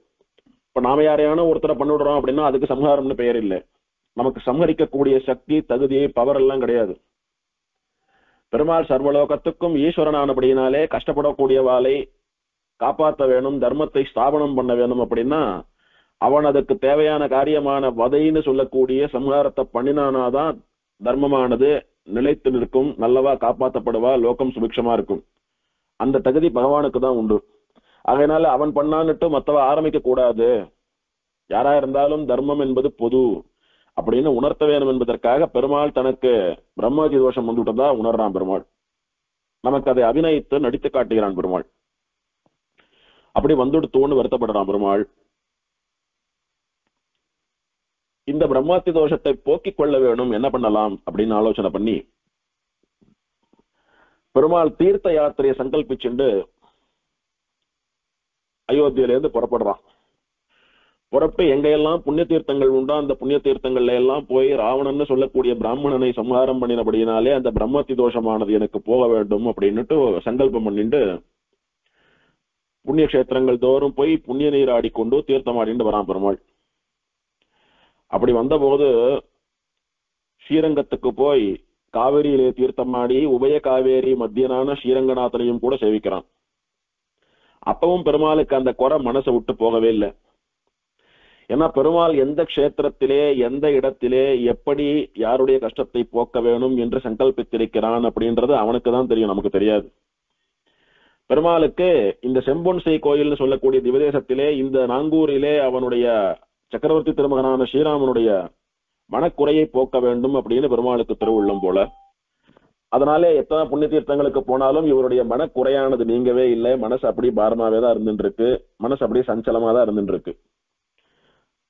இப்ப நாம யாரையான ஒருத்தரை பண்ணிவிடுறோம் அப்படின்னா அதுக்கு சம்ஹாரம்னு பெயர் இல்லை. நமக்கு சம்ஹரிக்கக்கூடிய சக்தி, தகுதி, பவர் எல்லாம் கிடையாது. பெருமாள் சர்வலோகத்துக்கும் ஈஸ்வரனானபடியினாலே கஷ்டப்படக்கூடியவாளை காப்பாற்ற வேணும், தர்மத்தை ஸ்தாபனம் பண்ண வேணும் அப்படின்னா அவன் அதுக்கு தேவையான காரியமான வதைன்னு சொல்லக்கூடிய சம்ஹாரத்தை பண்ணினானாதான் தர்மமானது நிலைத்து நிற்கும், நல்லவா காப்பாற்றப்படுவா, லோகம் சுபிக்ஷமா இருக்கும். அந்த தகுதி பகவானுக்கு தான் உண்டு. அதனால அவன் பண்ணான்னுட்டு மத்தவ ஆரம்பிக்க கூடாது. யாரா இருந்தாலும் தர்மம் என்பது பொது அப்படின்னு உணர்த்த வேணும் என்பதற்காக பெருமாள் தனக்கு பிரம்மஹத்தி தோஷம் வந்துவிட்டதா உணர்றான் பெருமாள். நமக்கு அதை அபிநயித்து நடித்து காட்டுகிறான் பெருமாள். அப்படி வந்துடுத்தோன்னு வருத்தப்படுறான் பெருமாள். இந்த பிரம்மஹத்தி தோஷத்தை போக்கிக் கொள்ள வேணும், என்ன பண்ணலாம் அப்படின்னு ஆலோசனை பண்ணி பெருமாள் தீர்த்த யாத்திரையை சங்கல்பிச்சுண்டு அயோத்தியிலிருந்து புறப்படுறான். புறப்பட்டு எங்கையெல்லாம் புண்ணிய தீர்த்தங்கள் உண்டோ அந்த புண்ணிய தீர்த்தங்கள்ல எல்லாம் போய் ராவணன்னு சொல்லக்கூடிய பிராமணனை சம்ஹாரம் பண்ணினபடினாலே அந்த பிரம்மஹத்தி தோஷமானது எனக்கு போக வேண்டும் அப்படின்னுட்டு சங்கல்பம் பண்ணிட்டு புண்ணிய கஷேத்திரங்கள் தோறும் போய் புண்ணிய நீர் ஆடிக்கொண்டு தீர்த்தம் ஆடிட்டு வரான் பெருமாள். அப்படி வந்தபோது ஸ்ரீரங்கத்துக்கு போய் காவேரியிலே தீர்த்தமாடி உபய காவேரி மத்தியனான ஸ்ரீரங்கநாதனையும் கூட சேவிக்கிறான். அப்பவும் பெருமாளுக்கு அந்த குறை மனசை விட்டு போகவே இல்லை. ஏன்னா பெருமாள் எந்த கஷேத்திரத்திலே எந்த இடத்திலே எப்படி யாருடைய கஷ்டத்தை போக்க வேணும் என்று சங்கல்பித்திருக்கிறான் அப்படின்றது அவனுக்கு தான் தெரியும், நமக்கு தெரியாது. பெருமாளுக்கு இந்த செம்பொன்சை கோயில்னு சொல்லக்கூடிய திவதேசத்திலே இந்த நாங்கூரிலே அவனுடைய சக்கரவர்த்தி திருமகனான ஸ்ரீராமனுடைய மனக்குறையை போக்க வேண்டும் அப்படின்னு பெருமாளுக்கு திருவுள்ளம் போல. அதனாலே எத்தனை புண்ணிய தீர்த்தங்களுக்கு போனாலும் இவருடைய மனக்குறையானது நீங்கவே இல்லை. மனசு அப்படி பாரமாவே தான் இருந்துட்டு இருக்கு, மனசு அப்படியே சஞ்சலமா தான் இருந்துட்டு இருக்கு.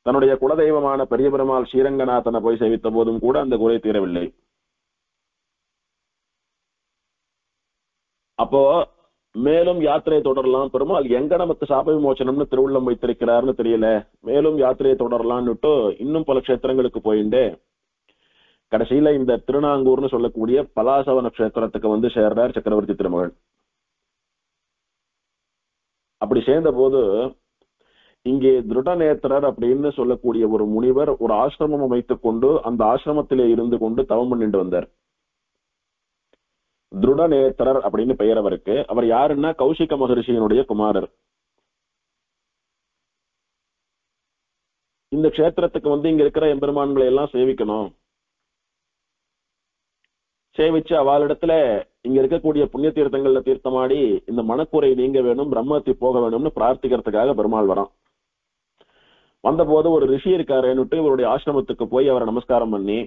தன்னுடைய குலதெய்வமான பெரிய பெருமாள் ஸ்ரீரங்கநாதனை போய் சேவித்த போதும் கூட அந்த குறை தீரவில்லை. அப்போ மேலும் யாத்திரை தொடரலாம். பெருமாள் எங்க நமக்கு சாப விமோச்சனம்னு திருவுள்ளம் வைத்திருக்கிறார்னு தெரியல, மேலும் யாத்திரையை தொடரலாம்னுட்டு இன்னும் பல க்ஷேத்திரங்களுக்கு போயிட்டு கடைசியில இந்த திருநாங்கூர்னு சொல்லக்கூடிய பலாசவ நட்சத்திரத்துக்கு சேர்றார் சக்கரவர்த்தி திருமகன். அப்படி சேர்ந்த போது இங்கே திருடநேத்திரர் அப்படின்னு சொல்லக்கூடிய ஒரு முனிவர் ஒரு ஆசிரமம் அமைத்துக் கொண்டு அந்த ஆசிரமத்திலே இருந்து கொண்டு தவம் பண்ணிட்டு வந்தார். திருடநேத்திரர் அப்படின்னு பெயர் அவருக்கு. அவர் யாருன்னா கௌசிக மகரிஷியினுடைய குமாரர். இந்த க்ஷேத்திரத்துக்கு இங்க இருக்கிற எம்பெருமான்களை எல்லாம் சேவிக்கணும், சேவிச்சு அவளிடத்துல இங்க இருக்கக்கூடிய புண்ணிய தீர்த்தங்கள்ல தீர்த்தமாடி இந்த மனக்குறை நீங்க வேணும், பிரம்மத்தி போக வேணும்னு பிரார்த்திக்கிறதுக்காக பெருமாள் வரான். வந்தபோது ஒரு ரிஷி இருக்காருன்னுட்டு இவருடைய ஆசிரமத்துக்கு போய் அவரை நமஸ்காரம் பண்ணி,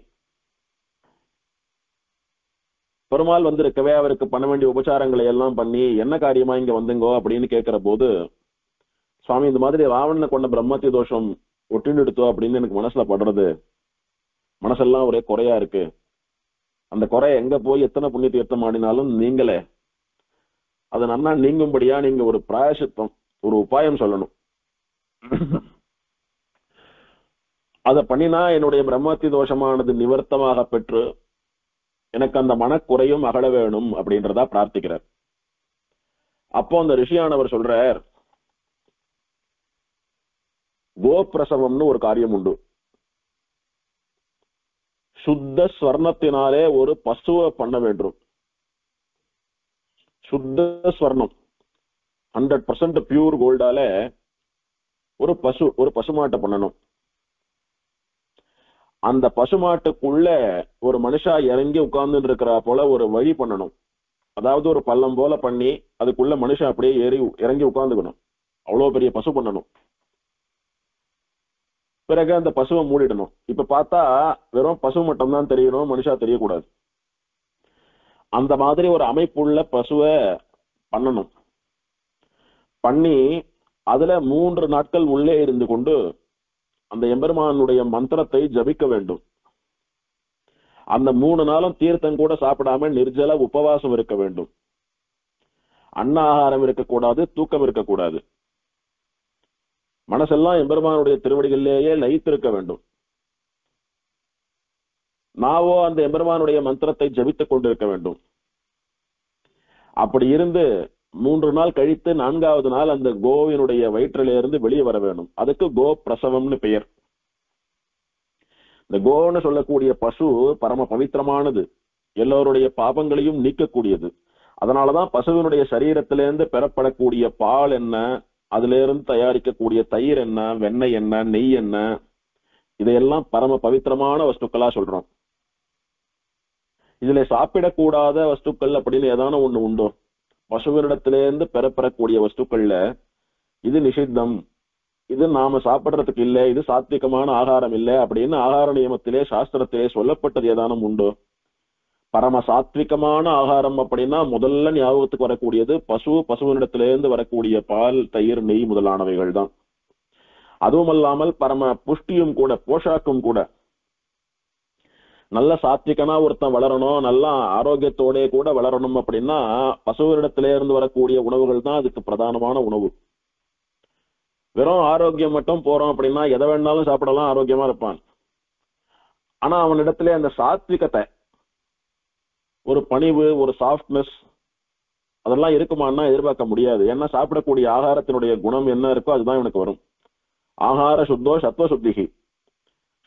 பெருமாள் வந்திருக்கவே அவருக்கு பண்ண வேண்டிய உபச்சாரங்களை எல்லாம் பண்ணி என்ன காரியமா இங்க வந்துங்கோ அப்படின்னு கேட்கிற போது, சுவாமி இந்த மாதிரி ராவணனை கொண்ட பிரம்மத்தி தோஷம் ஒட்டின்னு எடுத்தோம் அப்படின்னு எனக்கு மனசுல படுறது, மனசெல்லாம் ஒரே குறையா இருக்கு, அந்த குறை எங்க போய் எத்தனை புண்ணிய தீர்த்தம் ஆடினாலும் நீங்களே அது நன்னா நீங்கும்படியா நீங்க ஒரு பிராயசித்தம், ஒரு உபாயம் சொல்லணும், அதை பண்ணினா என்னுடைய பிரம்மத்தி தோஷமானது நிவர்த்தமாக பெற்று எனக்கு அந்த மனக்குறையும் அகல வேணும் அப்படின்றதா பிரார்த்திக்கிறார். அப்போ அந்த ரிஷியானவர் சொல்றார், கோபிரசவம்னு ஒரு காரியம் உண்டு. சுத்த ஸ்வர்ணத்தினாலே ஒரு பசுவை பண்ண வேண்டும். சுத்த ஸ்வர்ணம் 100% பியூர் கோல்டால ஒரு பசுமாட்டை பண்ணணும். அந்த பசுமாட்டுக்குள்ள ஒரு மனுஷா இறங்கி உட்கார்ந்து இருக்கிற போல ஒரு வழி பண்ணணும். அதாவது ஒரு பள்ளம் போல பண்ணி அதுக்குள்ள மனுஷன் அப்படியே இறங்கி உட்கார்ந்துக்கணும். அவ்வளவு பெரிய பசு பண்ணணும். பிறகு அந்த பசுவை மூடிடணும். இப்ப பார்த்தா வெறும் பசு மட்டும் தான் தெரியணும், மனுஷா தெரியக்கூடாது. அந்த மாதிரி ஒரு அமைப்புள்ள பசுவை பண்ணணும். பண்ணி அதுல 3 நாட்கள் உள்ளே இருந்து கொண்டு அந்த எம்பெருமானுடைய மந்திரத்தை ஜபிக்க வேண்டும். அந்த 3 நாளும் தீர்த்தம் கூட சாப்பிடாம நிர்ஜல உபவாசம் இருக்க வேண்டும். அன்னாகாரம் இருக்கக்கூடாது, தூக்கம் இருக்கக்கூடாது. மனசெல்லாம் எம்பெருமானுடைய திருவடிகளிலேயே லயித்திருக்க வேண்டும். நாவோ அந்த எம்பெருமானுடைய மந்திரத்தை ஜபித்துக் கொண்டிருக்க வேண்டும். அப்படி இருந்து 3 நாள் கழித்து 4வது நாள் அந்த கோவினுடைய வயிற்றிலிருந்து வெளியே வர வேண்டும். அதுக்கு கோ பிரசவம்னு பெயர். இந்த கோன்னு சொல்லக்கூடிய பசு பரம பவித்திரமானது, எல்லோருடைய பாபங்களையும் நீக்கக்கூடியது. அதனாலதான் பசுவினுடைய சரீரத்திலிருந்து பெறப்படக்கூடிய பால் என்ன, அதுல இருந்து தயாரிக்கக்கூடிய தயிர் என்ன, வெண்ணெய் என்ன, நெய் என்ன, இதையெல்லாம் பரம பவித்திரமான வஸ்துக்களா சொல்றோம். இதுல சாப்பிடக்கூடாத வஸ்துக்கள் அப்படின்னு ஏதான ஒண்ணு உண்டோ? பசுவினிடத்திலிருந்து பெறப்படக்கூடிய வஸ்துக்கள்ல இது நிஷித்தம், இது நாம சாப்பிடுறதுக்கு இல்லை, இது சாத்விகமான ஆகாரம் இல்லை அப்படின்னு ஆகார நியமத்திலே சாஸ்திரத்திலே சொல்லப்பட்டது ஏதானும் உண்டோ? பரம சாத்விகமான ஆகாரம் அப்படின்னா முதல்ல ஞாபகத்துக்கு வரக்கூடியது பசுவினிடத்திலிருந்து வரக்கூடிய பால், தயிர், நெய் முதலானவைகள் தான். அதுவும் அல்லாமல் பரம புஷ்டியும் கூட, போஷாக்கும் கூட. நல்ல சாத்விகனா ஒருத்தன் வளரணும், நல்ல ஆரோக்கியத்தோட கூட வளரணும் அப்படின்னா பசுவினிடத்திலிருந்து வரக்கூடிய உணவுகள் தான் அதுக்கு பிரதானமான உணவு. வெறும் ஆரோக்கியம் மட்டும் போறோம் அப்படின்னா எதை வேணாலும் சாப்பிடலாம், ஆரோக்கியமா இருப்பான். ஆனா அவனிடத்திலே அந்த சாத்விகத்தை, ஒரு பணிவு, ஒரு சாஃப்ட்னஸ் அதெல்லாம் இருக்குமான்னா எதிர்பார்க்க முடியாது. ஏன்னா சாப்பிடக்கூடிய ஆகாரத்தினுடைய குணம் என்ன இருக்கோ அதுதான் இவனுக்கு வரும். ஆகார சுத்தோ சத்வ சுத்திகி,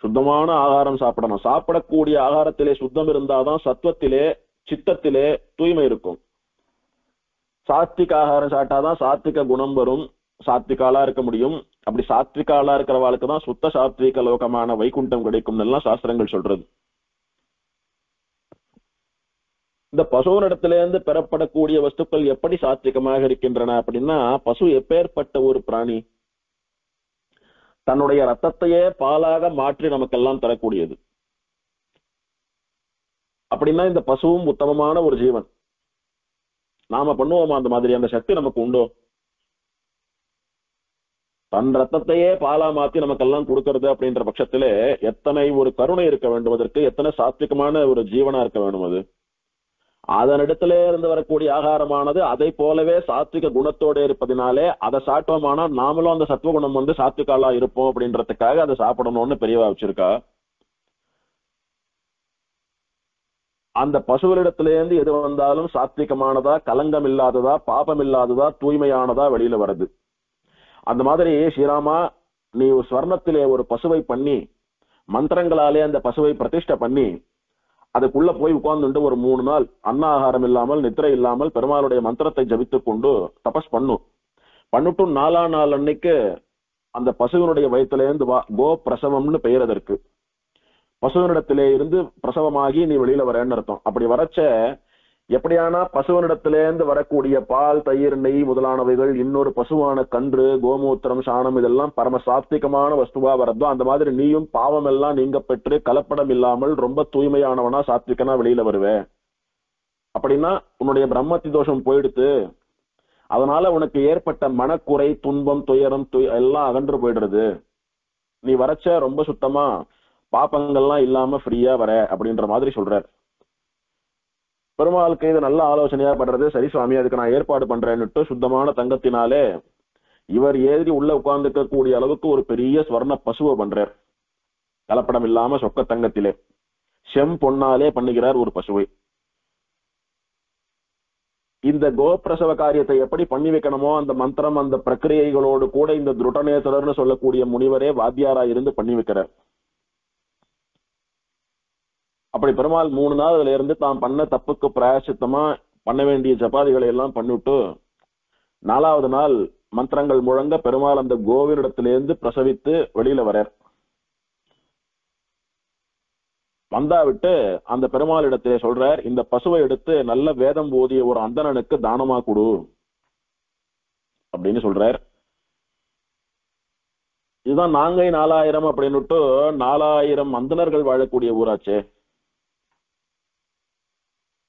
சுத்தமான ஆகாரம் சாப்பிடணும். சாப்பிடக்கூடிய ஆகாரத்திலே சுத்தம் இருந்தாதான் சத்வத்திலே, சித்தத்திலே தூய்மை இருக்கும். சாத்விக ஆகாரம் சாப்பிட்டாதான் சாத்விக குணம் வரும், சாத்விகாலா இருக்க முடியும். அப்படி சாத்விகாலா இருக்கிறவாளுக்கு தான் சுத்த சாத்விக லோகமான வைகுண்டம் கிடைக்கும் எல்லாம் சாஸ்திரங்கள் சொல்றது. இந்த பசுவினிடத்திலிருந்து பெறப்படக்கூடிய வஸ்துக்கள் எப்படி சாத்விகமாக இருக்கின்றன அப்படின்னா, பசு எப்பேற்பட்ட ஒரு பிராணி, தன்னுடைய ரத்தத்தையே பாலாக மாற்றி நமக்கெல்லாம் தரக்கூடியது. அப்படின்னா இந்த பசுவும் உத்தமமான ஒரு ஜீவன். நாம பண்ணுவோமா அந்த மாதிரி? அந்த சக்தி நமக்கு உண்டோ? தன் ரத்தத்தையே பாலா மாத்தி நமக்கெல்லாம் கொடுக்கறது அப்படின்ற பட்சத்திலே எத்தனை ஒரு கருணை இருக்க வேண்டும், அதற்கு எத்தனை சாத்விகமான ஒரு ஜீவனா இருக்க வேண்டும் அது. அதனிடத்திலே இருந்து வரக்கூடிய ஆகாரமானது அதை போலவே சாத்விக குணத்தோடு இருப்பதினாலே அதை சாப்பிட்டோமானா நாமளும் அந்த சத்துவகுணம் வந்து சாத்விகாலா இருப்போம் அப்படின்றதுக்காக அதை சாப்பிடணும்னு பெரியவா வச்சிருக்கா. அந்த பசுவினிடத்திலேருந்து எது வந்தாலும் சாத்விகமானதா, கலங்கம் இல்லாததா, பாபம் இல்லாததா, தூய்மையானதா வெளியில வருது. அந்த மாதிரி ஸ்ரீராமா, நீ ஸ்வர்ணத்திலே ஒரு பசுவை பண்ணி மந்திரங்களாலே அந்த பசுவை பிரதிஷ்டை பண்ணி அதுக்குள்ள போய் உட்கார்ந்துட்டு ஒரு 3 நாள் அன்ன ஆகாரம் இல்லாமல் நித்திரை இல்லாமல் பெருமாளுடைய மந்திரத்தை ஜபித்து கொண்டு தபஸ் பண்ணிட்டு 4ஆம் நாள் அன்னைக்கு அந்த பசுவினுடைய வயிற்றிலேருந்து கோ பிரசவம்னு பெயர் அதற்கு. பசுவனிடத்திலே இருந்து பிரசவமாகி நீ வெளியில வரேன்னு அர்த்தம். அப்படி வரச்ச எப்படியானா பசுவனிடத்திலேருந்து வரக்கூடிய பால், தயிர், நெய் முதலானவைகள் இன்னொரு பசுவான கன்று, கோமூத்திரம், சாணம் இதெல்லாம் பரம சாத்விகமான வஸ்துவா வரதோ அந்த மாதிரி நீயும் பாவம் எல்லாம் நீங்க பெற்று கலப்படம் இல்லாமல் ரொம்ப தூய்மையானவனா சாத்விகனா வெளியில வருவேன். அப்படின்னா உன்னுடைய பிரம்மத்தி தோஷம் போயிடுத்து. அதனால உனக்கு ஏற்பட்ட மனக்குறை, துன்பம், துயரம் எல்லாம் அகன்று போயிடுறது. நீ வரச்ச ரொம்ப சுத்தமா பாப்பங்கள்லாம் இல்லாம ஃப்ரீயா வர அப்படின்ற மாதிரி சொல்றார். பெருமாளுக்கு இது நல்ல ஆலோசனையா படுறது. சரி சுவாமி, அதுக்கு நான் ஏற்பாடு பண்றேன்னுட்டு சுத்தமான தங்கத்தினாலே இவர் ஏறி உள்ள உட்கார்ந்துக்க கூடிய அளவுக்கு ஒரு பெரிய ஸ்வர்ண பசுவை பண்றார். கலப்படம் இல்லாம சொக்க தங்கத்திலே செம் பொன்னாலே பண்ணுகிறார் ஒரு பசுவை. இந்த கோபிரசவ காரியத்தை எப்படி பண்ணி வைக்கணுமோ அந்த மந்திரம், அந்த பிரக்கிரியைகளோடு கூட இந்த திருடநேசரர்னு சொல்லக்கூடிய முனிவரே வாத்தியாரா இருந்து பண்ணி வைக்கிறார். அப்படி பெருமாள் 3 நாள் அதுல இருந்து தான் பண்ண தப்புக்கு பிராயசித்தமா பண்ண வேண்டிய ஜபாதிகளை எல்லாம் பண்ணிவிட்டு 4ஆவது நாள் மந்திரங்கள் முழங்க பெருமாள் அந்த கோவினிடத்திலிருந்து பிரசவித்து வெளியில வரார். வந்தா விட்டு அந்த பெருமாள் இடத்திலே சொல்றார், இந்த பசுவை எடுத்து நல்ல வேதம் ஓதிய ஒரு அந்தணனுக்கு தானமா கொடு அப்படின்னு சொல்றார். இதுதான் நாங்கை 4000 அப்படின்னுட்டு 4000 அந்தணர்கள் வாழக்கூடிய ஊராச்சே.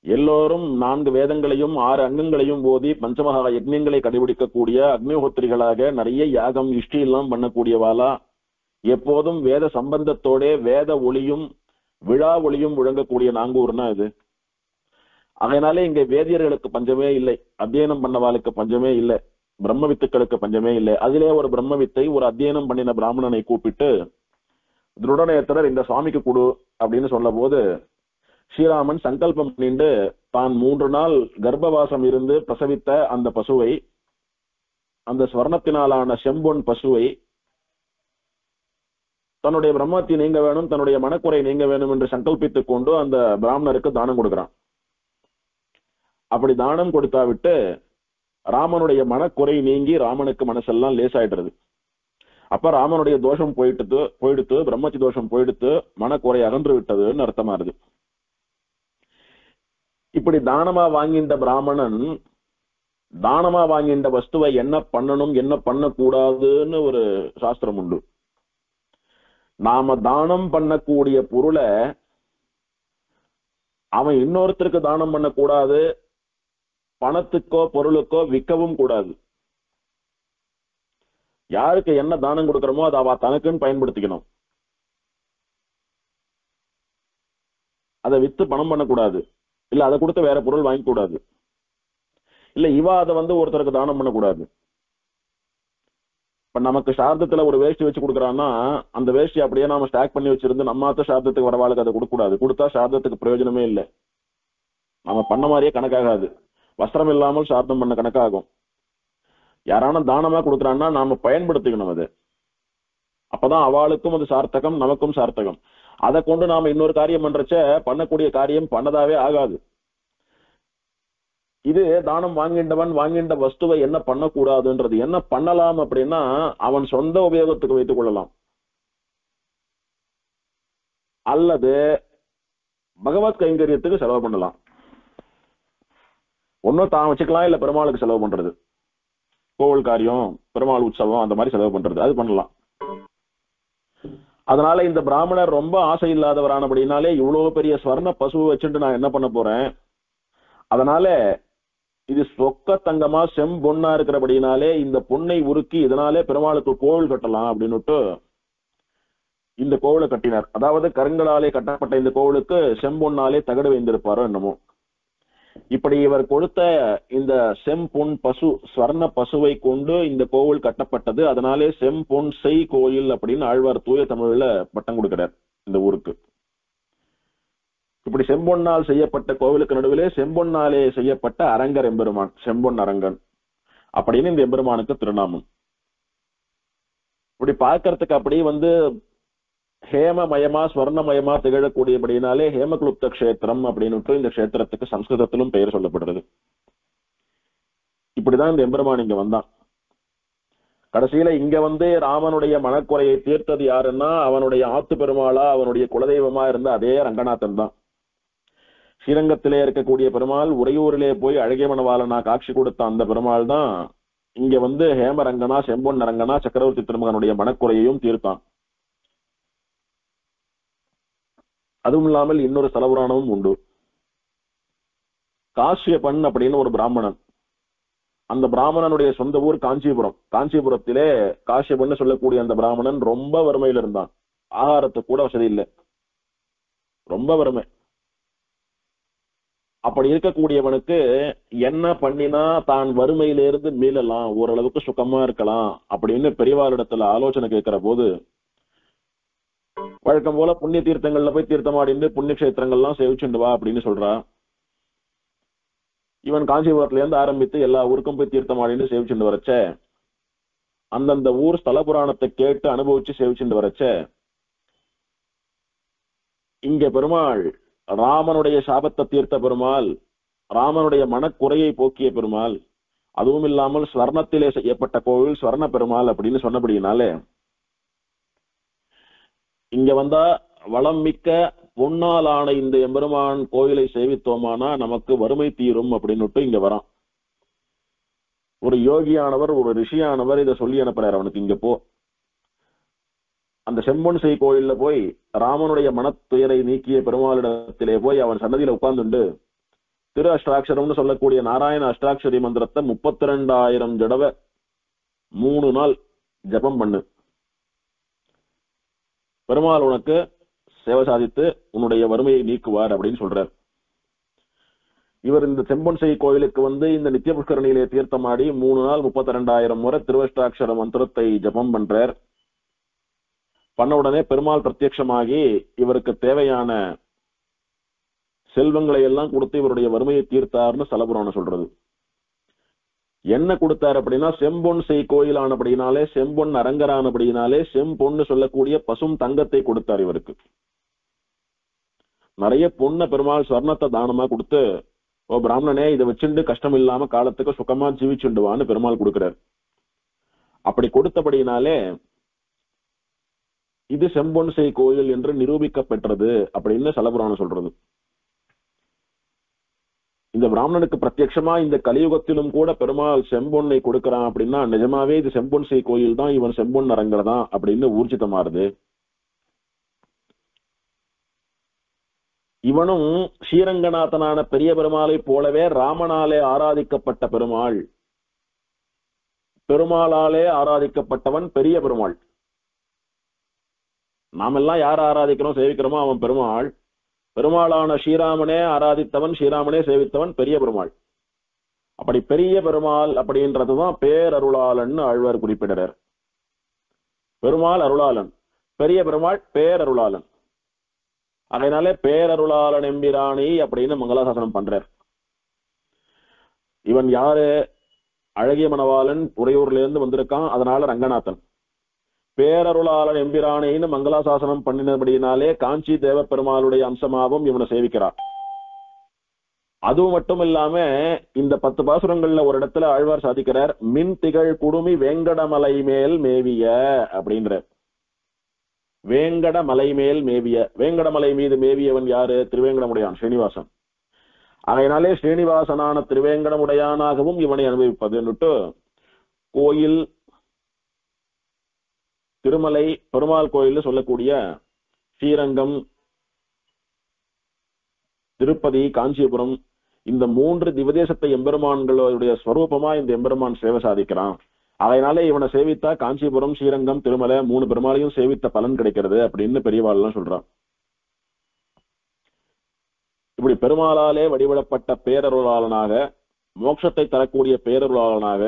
எல்லோரும் 4 வேதங்களையும் 6 அங்கங்களையும் ஓதி பஞ்சமகா யஜ்ஞங்களை கடைபிடிக்கக்கூடிய அக்னிஹோத்திரிகளாக நிறைய யாகம் இஷ்டி எல்லாம் பண்ணக்கூடியவாளா, எப்போதும் வேத சம்பந்தத்தோட வேத ஒளியும் விழா ஒளியும் முழங்கக்கூடிய நாங்கூர்னா இது. அதனாலே இங்க வேதியர்களுக்கு பஞ்சமே இல்லை, அத்தியனம் பண்ணவாளுக்கு பஞ்சமே இல்லை, பிரம்ம வித்துக்களுக்கு பஞ்சமே இல்லை. அதிலே ஒரு பிரம்ம வித்தை ஒரு அத்தியனம் பண்ணின பிராமணனை கூப்பிட்டு திருடநேத்திரர் இந்த சுவாமிக்கு கொடு அப்படின்னு சொல்ல போது ஸ்ரீராமன் சங்கல்பம் பண்ணிண்டு தான் 3 நாள் கர்ப்பவாசம் இருந்து பிரசவித்த அந்த பசுவை, அந்த ஸ்வர்ணத்தினாலான செம்பொன் பசுவை தன்னுடைய பிரம்மத்தை நீங்க வேணும், தன்னுடைய மனக்குறை நீங்க வேணும் என்று சங்கல்பித்துக் கொண்டு அந்த பிராமணருக்கு தானம் கொடுக்கிறான். அப்படி தானம் கொடுத்தா விட்டு ராமனுடைய மனக்குறை நீங்கி ராமனுக்கு மனசெல்லாம் லேசாயிடுறது. அப்ப ராமனுடைய தோஷம் போயிடுத்து, பிரம்மத்தி தோஷம் போயிடுத்து, மனக்குறை அகன்று விட்டதுன்னு அர்த்தமா இருக்கு. இப்படி தானமா வாங்கின்ற பிராமணன் தானமா வாங்கின்ற வஸ்துவை என்ன பண்ணணும் என்ன பண்ணக்கூடாதுன்னு ஒரு சாஸ்திரம் உண்டு. நாம தானம் பண்ணக்கூடிய பொருளை அவன் இன்னொருத்தருக்கு தானம் பண்ணக்கூடாது, பணத்துக்கோ பொருளுக்கோ விற்கவும் கூடாது. யாருக்கு என்ன தானம் கொடுக்கிறோமோ அதை அவ தனக்குன்னு பயன்படுத்திக்கணும். அதை வித்து பணம் பண்ணக்கூடாது, இல்ல அதை கொடுத்து வேற பொருள் வாங்க கூடாது, இல்ல இவ அதை ஒருத்தருக்கு தானம் பண்ணக்கூடாது. இப்ப நமக்கு சார்த்தத்துல ஒரு வேஷ்டி வச்சு கொடுக்குறான்னா அந்த வேஷ்டி அப்படியே நாம ஸ்டாக் பண்ணி வச்சிருந்து நம்மாத்த சார்த்தத்துக்கு வரவாளுக்கு அதை கொடுக்க கூடாது. கொடுத்தா சார்த்தத்துக்கு பிரயோஜனமே இல்லை, நாம பண்ண மாதிரியே கணக்காகாது, வஸ்திரம் இல்லாமல் சார்த்தம் பண்ண கணக்காகும். யாரான தானமா கொடுக்குறான்னா நாம பயன்படுத்திக்கணும் அது. அப்பதான் அவளுக்கும் அது சார்த்தகம், நமக்கும் சார்த்தகம். அதை கொண்டு நாம இன்னொரு காரியம் பண்றச்ச பண்ணக்கூடிய காரியம் பண்ணதாவே ஆகாது. இது தானம் வாங்கின்ற வஸ்துவை என்ன பண்ணக்கூடாதுன்றது. என்ன பண்ணலாம் அப்படின்னா அவன் சொந்த உபயோகத்துக்கு வைத்துக் கொள்ளலாம், அல்லது பகவத் கைங்கரியத்துக்கு செலவு பண்ணலாம். ஒன்னும் தான் வச்சுக்கலாம், இல்ல பெருமாளுக்கு செலவு பண்றது, கோவில் காரியம், பெருமாள் உற்சவம் அந்த மாதிரி செலவு பண்றது, அது பண்ணலாம். அதனால இந்த பிராமணர் ரொம்ப ஆசை இல்லாதவரானபடினாலே இவ்வளவு பெரிய ஸ்வர்ண பசுவை வச்சுட்டு நான் என்ன பண்ண போறேன், அதனால இது சொக்க தங்கமா செம்பொன்னா இருக்கிறபடினாலே இந்த பொன்னை உருக்கி இதனாலே பெருமாளுக்கு கோவில் கட்டலாம் அப்படின்னுட்டு இந்த கோவிலை கட்டினார். அதாவது கருங்களாலே கட்டப்பட்ட இந்த கோவிலுக்கு செம்பொன்னாலே தகடு வைந்திருப்பாரோ என்னமோ. இப்படி இவர் கொடுத்த இந்த செம்பொன் பசு ஸ்வர்ண பசுவை கொண்டு இந்த கோவில் கட்டப்பட்டது. அதனாலே செம்பொன் செய் கோயில் அப்படின்னு ஆழ்வார் தூய தமிழ்ல பட்டம் கொடுக்கிறார் இந்த ஊருக்கு. இப்படி செம்பொன்னால் செய்யப்பட்ட கோவிலுக்கு நடுவிலே செம்பொன்னாலே செய்யப்பட்ட அரங்கர் எம்பெருமான், செம்பொன் அரங்கன் அப்படின்னு இந்த எம்பெருமானுக்கு திருநாமம். இப்படி பார்க்கறதுக்கு அப்படி ஹேமமயமா ஸ்வர்ணமயமா திகழக்கூடியபடினாலே ஹேமகுப்த கஷேத்திரம் அப்படின்னு இந்த கஷேத்திரத்துக்கு சம்ஸ்கிருதத்திலும் பெயர் சொல்லப்படுறது. இப்படிதான் இந்த எம்பெருமான் இங்க வந்தான். கடைசியில இங்க ராமனுடைய மனக்குறையை தீர்த்தது யாருன்னா அவனுடைய ஆத்து பெருமாளா அவனுடைய குலதெய்வமா இருந்த அதே ரங்கநாதன் தான். ஸ்ரீரங்கத்திலே இருக்கக்கூடிய பெருமாள் உறையூரிலே போய் அழகிய மணவாளனா காட்சி கொடுத்த அந்த பெருமாள் தான் இங்க ஹேமரங்கனா செம்பொன் அரங்கனா சக்கரவர்த்தி திருமகனுடைய மனக்குறையையும் தீர்த்தான். அதுவும் இல்லாமல் இன்னொரு ஸ்தலபுராணமும் உண்டு. காஷ்யபன் அப்படின்னு ஒரு பிராமணன். அந்த பிராமணனுடைய சொந்த ஊர் காஞ்சிபுரம். காஞ்சிபுரத்திலே காஷ்யபன் சொல்லக்கூடிய அந்த பிராமணன் ரொம்ப வறுமையில இருந்தான். ஆகாரத்துக்கு கூட வசதி இல்லை, ரொம்ப வறுமை. அப்படி இருக்கக்கூடியவனுக்கு என்ன பண்ணினா தான் வறுமையிலிருந்து மீளலாம், ஓரளவுக்கு சுகமா இருக்கலாம் அப்படின்னு பெரியவாரிடத்துல ஆலோசனை கேட்கிற போது, வழக்கம் போல புண்ணிய தீர்த்தங்கள்ல போய் தீர்த்தமாடிந்து புண்ணிய கஷேத்திரங்கள்லாம் சேவிச்சுண்டு வா அப்படின்னு சொல்றா. இவன் காஞ்சிபுரத்துல இருந்து ஆரம்பித்து எல்லா ஊருக்கும் போய் தீர்த்தமாடின்னு சேவிச்சுண்டு வரச்ச, அந்தந்த ஊர் ஸ்தல புராணத்தை கேட்டு அனுபவிச்சு சேவிச்சுண்டு வரச்ச, இங்க பெருமாள் ராமனுடைய சாபத்தை தீர்த்த பெருமாள், ராமனுடைய மனக்குறையை போக்கிய பெருமாள், அதுவும் இல்லாமல் ஸ்வர்ணத்திலே செய்யப்பட்ட கோவில் ஸ்வர்ண பெருமாள் அப்படின்னு சொன்னபடினாலே இங்க வந்தா வளம் மிக்க பொன்னாலான இந்த எம்பெருமான் கோயிலை சேவித்தோமானா நமக்கு வறுமை தீரும் அப்படின்னு இங்க வரான். ஒரு யோகியானவர் ஒரு ரிஷியானவர் இதை சொல்லி அனுப்புறாரு அவனுக்கு, இங்க போ, அந்த செம்பொன் செய் கோயில்ல போய் ராமனுடைய மனத்துயரை நீக்கிய பெருமாளிடத்திலே போய் அவன் சன்னதியில உட்கார்ந்துண்டு திரு அஷ்டாட்சரம்னு சொல்லக்கூடிய நாராயண அஷ்டாட்சரி மந்திரத்தை 32,000 தடவை 3 நாள் ஜபம் பண்ணு. பெருமாள் உனக்கு சேவை சாதித்து உன்னுடைய வறுமையை நீக்குவார் அப்படின்னு சொல்றார். இவர் இந்த செம்பொன் செய் கோயிலுக்கு இந்த நித்திய புஷ்கரணியிலே தீர்த்தமாடி 3 நாள் 32,000 முறை திருவஷ்டாட்சர மந்திரத்தை ஜபம் பண்றார். பண்ண உடனே பெருமாள் பிரத்யட்சமாகி இவருக்கு தேவையான செல்வங்களை எல்லாம் கொடுத்து இவருடைய வறுமையை தீர்த்தார்னு ஸ்தலபுராணம் சொல்றது. என்ன கொடுத்தாரு அப்படின்னா செம்பொன் செய் கோயிலானபடினாலே செம்பொன் அரங்கரானபடினாலே செம்பொன்னு சொல்லக்கூடிய பசும் தங்கத்தை கொடுத்தார் இவருக்கு. நிறைய பொண்ண பெருமாள் ஸ்வர்ணத்தை தானமா கொடுத்து, ஓ பிராமணனே இதை வச்சுண்டு கஷ்டம் இல்லாம காலத்துக்கு சுகமா ஜீவிச்சுண்டுவான்னு பெருமாள் கொடுக்கிறார். அப்படி கொடுத்தபடினாலே இது செம்பொன் செய் கோயில் என்று நிரூபிக்கப்பெற்றது அப்படின்னு ஸ்தலபுராணம் சொல்றது. இந்த பிராமணனுக்கு பிரத்யட்சமா இந்த கலியுகத்திலும் கூட பெருமாள் செம்பொன்னை கொடுக்கிறான் அப்படின்னா நிஜமாவே இது செம்பொன் செய் கோயில் தான், இவன் செம்பொன் அரங்கர்தான் அப்படின்னு ஊர்ஜிதமாறுது. இவனும் ஸ்ரீரங்கநாதனான பெரிய பெருமாளை போலவே ராமனாலே ஆராதிக்கப்பட்ட பெருமாள், பெருமாளாலே ஆராதிக்கப்பட்டவன் பெரிய பெருமாள். நாமெல்லாம் யார் ஆராதிக்கிறோம் சேவிக்கிறோமோ அவன் பெருமாள். பெருமாளான ஸ்ரீராமனே ஆராதித்தவன், ஸ்ரீராமனே சேவித்தவன் பெரிய பெருமாள். அப்படி பெரிய பெருமாள் அப்படின்றதுதான் பேரருளாளன் ஆழ்வார் குறிப்பிடுறார். பெருமாள் அருளாளன், பெரிய பெருமாள் பேரருளாளன். அதனாலே பேரருளாளன் எம்பிராணி அப்படின்னு மங்களாசாசனம் பண்றார். இவன் யாரு? அழகிய மணவாளன் உறையூர்ல இருந்து வந்திருக்கான், அதனால ரங்கநாதன். பேரருளாளன் எம்பிராணின்னு மங்களாசாசனம் பண்ணினபடினாலே காஞ்சி தேவ பெருமாளுடைய அம்சமாகவும் இவனை சேவிக்கிறார். அதுவும் மட்டும் இல்லாம இந்த 10 பாசுரங்கள்ல ஒரு இடத்துல ஆழ்வார் சாதிக்கிறார், மின் திகழ் குடுமி வேங்கடமலை மேல் மேவிய அப்படின்ற. வேங்கடமலை மேல் மேவிய, வேங்கடமலை மீது மேவியவன் யாரு? திருவேங்கடமுடையான், ஸ்ரீனிவாசன். அதனாலே ஸ்ரீனிவாசனான திருவேங்கடமுடையானாகவும் இவனை அனுபவிப்பதுன்னுட்டு கோயில் திருமலை பெருமாள் கோயில் சொல்லக்கூடிய ஸ்ரீரங்கம், திருப்பதி, காஞ்சிபுரம் இந்த 3 திவதேசத்தை எம்பெருமான்களுடைய ஸ்வரூபமா இந்த எம்பெருமான் சேவை சாதிக்கிறான். அதனாலே இவனை சேவித்தா காஞ்சிபுரம், ஸ்ரீரங்கம், திருமலை 3 பெருமாளையும் சேவித்த பலன் கிடைக்கிறது அப்படின்னு பெரியவாள் எல்லாம் சொல்றான். இப்படி பெருமாளாலே வடிவிடப்பட்ட பேரருளாளனாக, மோட்சத்தை தரக்கூடிய பேரருளாளனாக,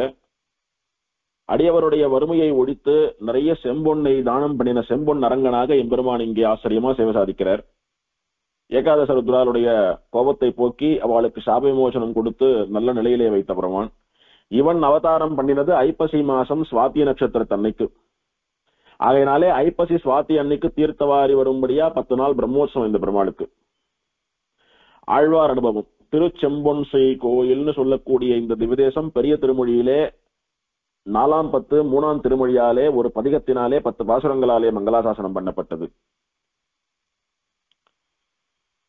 அடியவருடைய வறுமையை ஒழித்து நிறைய செம்பொன்னை தானம் பண்ணின செம்பொன் அரங்கனாக எம்பெருமான் இங்கே ஆச்சரியமா சேவை சாதிக்கிறார். ஏகாதச ருத்ராளுடைய கோபத்தை போக்கி அவளுக்கு சாப விமோசனம் கொடுத்து நல்ல நிலையிலே வைத்த பெருமான். இவன் அவதாரம் பண்ணினது ஐப்பசி மாசம் சுவாதி நட்சத்திரத்தன்னைக்கு. ஆகையினாலே ஐப்பசி சுவாதி அன்னைக்கு தீர்த்தவாரி வரும்படியா 10 நாள் பிரம்மோற்சவம் இந்த பெருமாளுக்கு. ஆழ்வார் அனுபவம் திருச்செம்பொன் செய் கோயில்னு சொல்லக்கூடிய இந்த திவ்யதேசம் பெரிய திருமொழியிலே 4ஆம் 10 3ஆம் திருமொழியாலே ஒரு பதிகத்தினாலே 10 பாசுரங்களாலே மங்களாசாசனம் பண்ணப்பட்டது.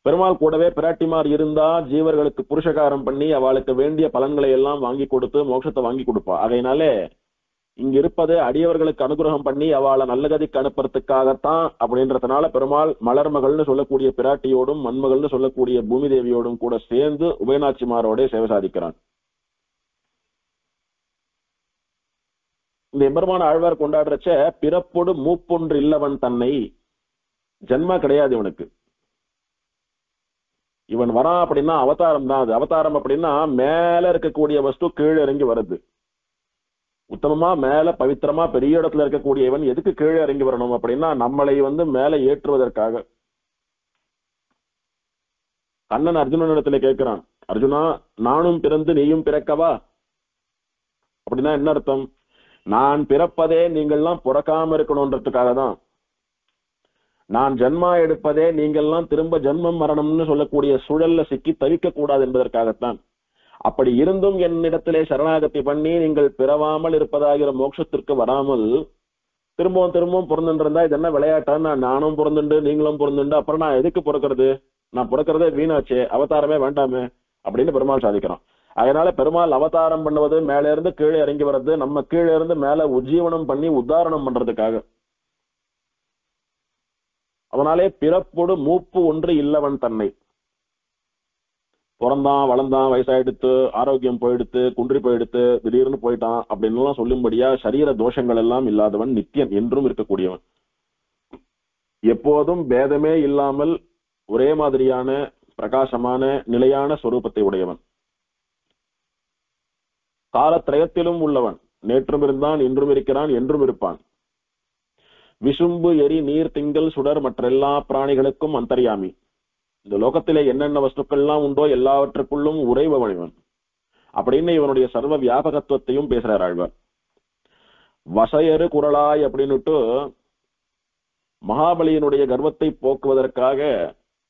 பெருமாள் கூடவே பிராட்டிமார் இருந்தா ஜீவர்களுக்கு புருஷகாரம் பண்ணி அவளுக்கு வேண்டிய பலன்களை எல்லாம் வாங்கி கொடுத்து மோட்சத்தை வாங்கி கொடுப்பா. அதனாலே இங்க இருப்பது அடியவர்களுக்கு அனுகிரகம் பண்ணி அவளை நல்ல கதிக்கு அனுப்புறதுக்காகத்தான். அப்படின்றதுனால பெருமாள் மலர்மகள்னு சொல்லக்கூடிய பிராட்டியோடும் மண்மகள்னு சொல்லக்கூடிய பூமி தேவியோடும் கூட சேர்ந்து உபயநாச்சிமாரோட சேவை சாதிக்கிறான். இந்த எம்பெருமான ஆழ்வார் கொண்டாடுறச்ச பிறப்பொடு மூப்பொன்று இல்லவன் தன்னை, ஜன்மா கிடையாது இவனுக்கு. இவன் வரான் அப்படின்னா அவதாரம் தான். அது அவதாரம் அப்படின்னா மேல இருக்கக்கூடிய வஸ்து கீழே இறங்கி வருது. உத்தமமா மேல பவித்திரமா பெரிய இடத்துல இருக்கக்கூடிய இவன் எதுக்கு கீழே இறங்கி வரணும் அப்படின்னா நம்மளை மேல ஏற்றுவதற்காக. கண்ணன் அர்ஜுனனிடத்துல கேட்கிறான், அர்ஜுனா நானும் பிறந்து நீயும் பிறக்கவா? அப்படின்னா என்ன அர்த்தம்? நான் பிறப்பதே நீங்கள்லாம் பிறக்காம இருக்கணும்ன்றதுக்காக தான். நான் ஜன்மா எடுப்பதே நீங்கள்லாம் திரும்ப ஜன்மம் மரணம்னு சொல்லக்கூடிய சூழல்ல சிக்கி தவிக்க கூடாது என்பதற்காகத்தான். அப்படி இருந்தும் என்னிடத்திலே சரணாகதி பண்ணி நீங்கள் பிறவாமல் இருப்பதாகிற மோட்சத்திற்கு வராமல் திரும்பவும் பிறந்துருந்தா இது என்ன விளையாட்டான்னு நானும் பிறந்துண்டு நீங்களும் பிறந்துண்டு அப்புறம் நான் எதுக்கு பிறக்கிறது? நான் பிறக்கிறதே வீணாச்சே, அவதாரமே வேண்டாமே அப்படின்னு பெருமாள் சாதிக்கிறான். அதனால பெருமாள் அவதாரம் பண்ணுவது மேல இருந்து கீழே இறங்கி வர்றது, நம்ம கீழே இருந்து மேல உஜ்ஜீவனம் பண்ணி உத்தாரணம் பண்றதுக்காக. அவனாலே பிறப்போடு மூப்பு ஒன்று இல்லவன் தன்னை. பிறந்தான் வளர்ந்தான் வயசாயிடுத்து ஆரோக்கியம் போயிடுத்து குன்றி போயிடுத்து திடீர்னு போயிட்டான் அப்படின்னு எல்லாம் சொல்லும்படியா சரீர தோஷங்கள் எல்லாம் இல்லாதவன், நித்தியன் என்றும் இருக்கக்கூடியவன், எப்போதும் பேதமே இல்லாமல் ஒரே மாதிரியான பிரகாசமான நிலையான சொரூபத்தை உடையவன், காலத்திரயத்திலும் உள்ளவன், நேற்றும் இருந்தான் இன்றும் இருக்கிறான் என்றும் இருப்பான், விசும்பு எரி நீர் திங்கள் சுடர் மற்ற எல்லா பிராணிகளுக்கும் அந்தர்யாமி. இந்த லோகத்திலே என்னென்ன வஸ்துக்கள்லாம் உண்டோ எல்லாவற்றுக்குள்ளும் உறைபவன் இவன் அப்படின்னு இவனுடைய சர்வ வியாபகத்துவத்தையும் பேசுறார் ஆழ்வார். வசையறு குரலாய் அப்படின்னுட்டு மகாபலியினுடைய கர்வத்தை போக்குவதற்காக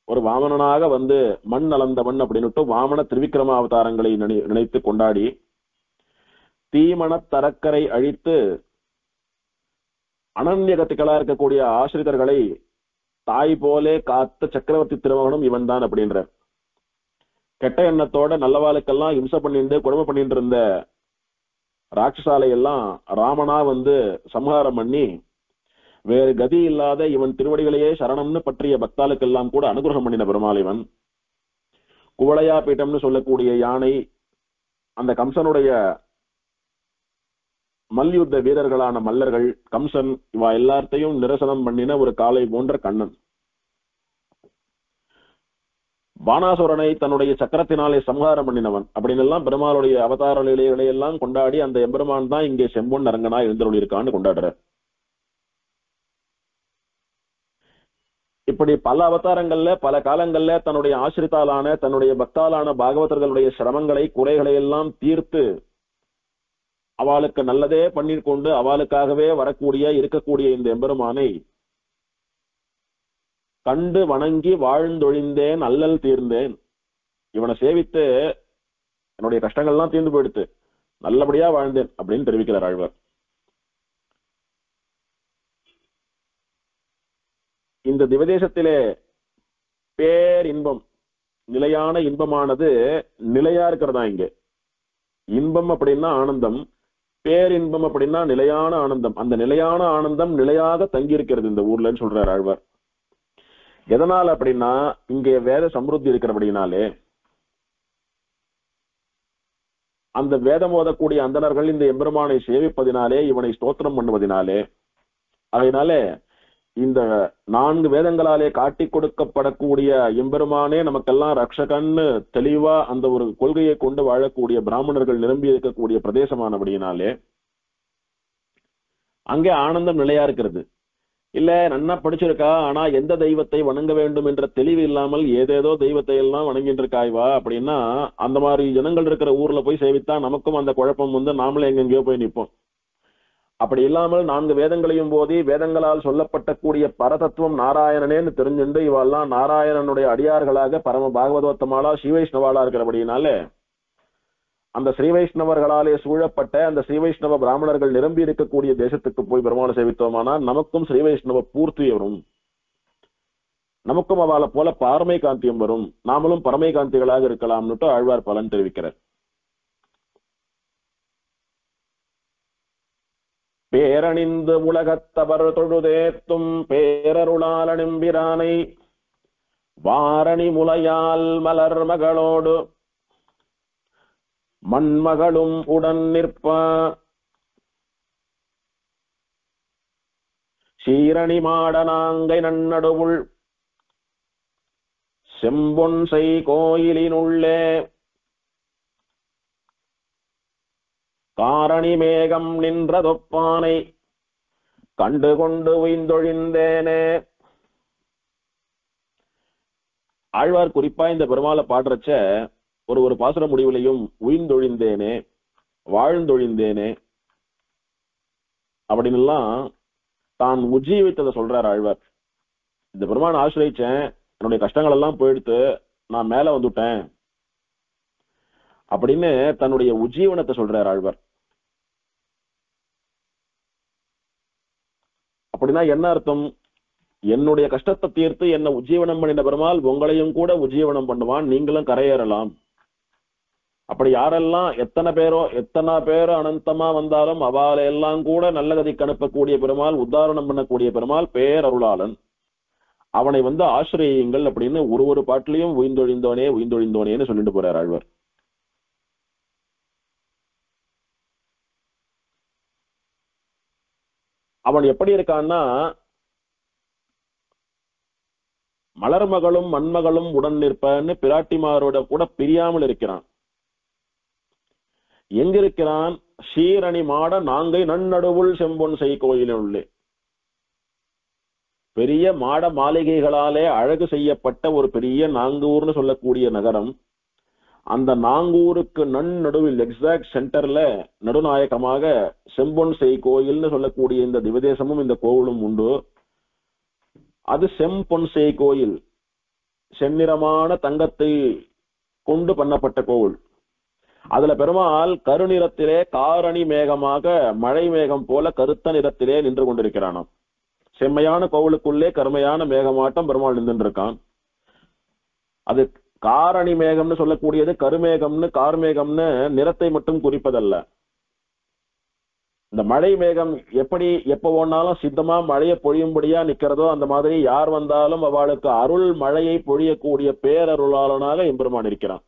ஒரு வாமனனாக மண் அளந்தவன் அப்படின்னுட்டு வாமன திருவிக்கிரம அவதாரங்களை நினைத்து கொண்டாடி தீமண தரக்கரை அழித்து அனன்ய கத்திகளா இருக்கக்கூடிய ஆசிரியர்களை தாய் போலே காத்த சக்கரவர்த்தி திருமகனும் இவன் தான் அப்படின்ற கெட்ட எண்ணத்தோட நல்லவாளுக்கெல்லாம் இம்சை பண்ணிட்டு கொடுமை பண்ணிட்டு இருந்த ராட்சசாலை எல்லாம் ராமனா சம்ஹாரம் பண்ணி வேறு கதி இல்லாத இவன் திருவடிகளையே சரணம்னு பற்றிய பக்தாளுக்கெல்லாம் கூட அனுகிரகம் பண்ணின பெருமாள் இவன். குவளையா பீட்டம்னு சொல்லக்கூடிய யானை, அந்த கம்சனுடைய மல்யுத்த வீரர்களான மல்லர்கள், கம்சன், இவா எல்லாத்தையும் நிரசனம் பண்ணின ஒரு காளை போன்ற கண்ணன். பானாசுரனை தன்னுடைய சக்கரத்தினாலே சம்ஹாரம் பண்ணினவன் அப்படின்னு எல்லாம் பெருமாளுடைய அவதார நிலைகளை எல்லாம் கொண்டாடி அந்த எம்பெருமான் தான் இங்கே செம்பொன் அரங்கனா எழுந்தருளிருக்கான்னு கொண்டாடுற. இப்படி பல அவதாரங்கள்ல பல காலங்கள்ல தன்னுடைய ஆசிரித்தாலான தன்னுடைய பக்தாலான பாகவதர்களுடைய சிரமங்களை குறைகளை எல்லாம் தீர்த்து அவளுக்கு நல்லதே பண்ணிக்கொண்டு அவளுக்காகவே வரக்கூடிய இருக்கக்கூடிய இந்த எம்பெருமானை கண்டு வணங்கி வாழ்ந்தொழிந்தேன் அல்லல் தீர்ந்தேன். இவனை சேவித்து என்னுடைய கஷ்டங்கள்லாம் தீர்ந்து போயிடுத்து, நல்லபடியா வாழ்ந்தேன் அப்படின்னு தெரிவிக்கிறார் ஆழ்வார். இந்த திவதேசத்திலே பேர் இன்பம், நிலையான இன்பமானது நிலையா இருக்கிறதா. இங்கே இன்பம் அப்படின்னா ஆனந்தம், பேரின்பம் அப்படின்னா நிலையான ஆனந்தம். அந்த நிலையான ஆனந்தம் நிலையாக தங்கி இருக்கிறது இந்த ஊர்லன்னு சொல்றார் ஆழ்வார். எதனால அப்படின்னா இங்கே வேத சம்ருத்தி இருக்கிறபடினாலே, அந்த வேதம் ஓதக்கூடிய அந்தணர்கள் இந்த எம்பெருமானை சேவிப்பதினாலே, இவனை ஸ்தோத்திரம் பண்ணுவதினாலே, அதனால இந்த 4 வேதங்களாலே காட்டி கொடுக்கப்படக்கூடிய எம்பெருமானே நமக்கெல்லாம் ரக்ஷகன்னு தெளிவா அந்த ஒரு கொள்கையை கொண்டு வாழக்கூடிய பிராமணர்கள் நிரம்பி இருக்கக்கூடிய பிரதேசமானபடியினாலே அங்கே ஆனந்தம் நிலையா இருக்கிறது. இல்ல நன்னா படிச்சிருக்கா, ஆனா எந்த தெய்வத்தை வணங்க வேண்டும் என்ற தெளிவு இல்லாமல் ஏதேதோ தெய்வத்தை எல்லாம் வணங்கிட்டு இருக்காய்வா அப்படின்னா, அந்த மாதிரி ஜனங்கள் இருக்கிற ஊர்ல போய் சேவித்தா நமக்கும் அந்த குழப்பம் வந்து நாமளே எங்கெங்கயோ போய் நிற்போம். அப்படி இல்லாமல் 4 வேதங்களையும் போதி வேதங்களால் சொல்லப்பட்டக்கூடிய பரதத்துவம் நாராயணனேன்னு தெரிஞ்சுண்டு இவெல்லாம் நாராயணனுடைய அடியார்களாக பரம பாகவதோத்தமாலா ஸ்ரீ வைஷ்ணவாலா இருக்கிறபடினாலே அந்த ஸ்ரீ வைஷ்ணவர்களாலே சூழப்பட்ட அந்த ஸ்ரீ வைஷ்ணவ பிராமணர்கள் நிரம்பி இருக்கக்கூடிய தேசத்துக்கு போய் பெருமாளை சேவித்தோமானால் நமக்கும் ஸ்ரீ வைஷ்ணவ பூர்த்தி வரும், நமக்கும் அவளை போல பார்மை காந்தியம் வரும், நாமளும் பரமை காந்திகளாக இருக்கலாம்னுட்டு ஆழ்வார் பலன் தெரிவிக்கிறார். பேரணிந்து உலகத்தவர் தொழுதேத்தும் பேரருளாலெம்பிரானை வாரணி முலையால் மலர் மகளோடு மண்மகளும் உடன் நிற்ப சீரணி மாடனாங்கை நன்னடுவுள் செம்பொன்சை கோயிலினுள்ளே காரணி மேகம் நின்றதொப்பானை கண்டு கொண்டு உய்ந்தொழிந்தேனே. ஆழ்வார் குறிப்பா இந்த பெருமாளை பாடுறச்ச ஒரு பாசுர முடிவிலையும் உயிர்ந்தொழிந்தேனே வாழ்ந்தொழிந்தேனே அப்படின்னு எல்லாம் தான் உஜ்ஜீவித்ததை சொல்றார் ஆழ்வார். இந்த பெருமானை ஆசிரியச்சேன், என்னுடைய கஷ்டங்கள் எல்லாம் போயிடுத்து, நான் மேல வந்துட்டேன் அப்படின்னு தன்னுடைய உஜ்ஜீவனத்தை சொல்றார் ஆழ்வார். அப்படின்னா என்ன அர்த்தம்? என்னுடைய கஷ்டத்தை தீர்த்து என்ன உஜ்ஜீவனம் பண்ணின பெருமாள் உங்களையும் கூட உஜ்ஜீவனம் பண்ணுவான், நீங்களும் கரையேறலாம். அப்படி யாரெல்லாம் எத்தனை பேரோ அனந்தமா வந்தாலும் அவால எல்லாம் கூட நல்ல கதிக்கு அனுப்பக்கூடிய பெருமாள், உத்தாரணம் பண்ணக்கூடிய பெருமாள் பேரருளாளன். அவனை வந்து ஆசிரியுங்கள் அப்படின்னு ஒரு பாட்டிலையும் உயிர்ந்தொழிந்தோனே உயிர்ந்தொழிந்தோனேன்னு சொல்லிட்டு போறார் ஆழ்வார். அவன் எப்படி இருக்கான்னா, மலர்மகளும் மண்மகளும் உடன் நிற்பன்னு பிராட்டிமாரோட கூட பிரியாமல் இருக்கிறான். எங்கிருக்கிறான்? ஷீரணி மாட நாங்கை நன்னடுவுள் செம்பொன் செய் கோயிலுள்ளே. பெரிய மாட மாளிகைகளாலே அழகு செய்யப்பட்ட ஒரு பெரிய நாங்கூர்னு சொல்லக்கூடிய நகரம். அந்த நாங்கூருக்கு நடுவில் எக்ஸாக்ட் சென்டர்ல நடுநாயகமாக செம்பொன் செய் கோயில்னு சொல்லக்கூடிய இந்த திவதேசமும் இந்த கோவிலும் உண்டு. அது செம்பொன் செய் கோயில், செந்நிறமான தங்கத்தை கொண்டு பண்ணப்பட்ட கோவில். அதுல பெருமாள் கருநிறத்திலே காரணி மேகமாக மழை மேகம் போல கருத்த நிறத்திலே நின்று கொண்டிருக்கிறானாம். செம்மையான கோவிலுக்குள்ளே கருமையான மேகமாட்டம் பெருமாள் நின்று இருக்கான். அது காரணி மேகம்னு சொல்லக்கூடியது கருமேகம்னு கார்மேகம்னு நிறத்தை மட்டும் குறிப்பதல்ல. இந்த மழை மேகம் எப்படி எப்ப ஒன்னாலும் சித்தமா மழையை பொழியும்படியா நிக்கிறதோ அந்த மாதிரி யார் வந்தாலும் அவளுக்கு அருள் மழையை பொழியக்கூடிய பேரருளாளனாக எம்பெருமான் இருக்கிறான்.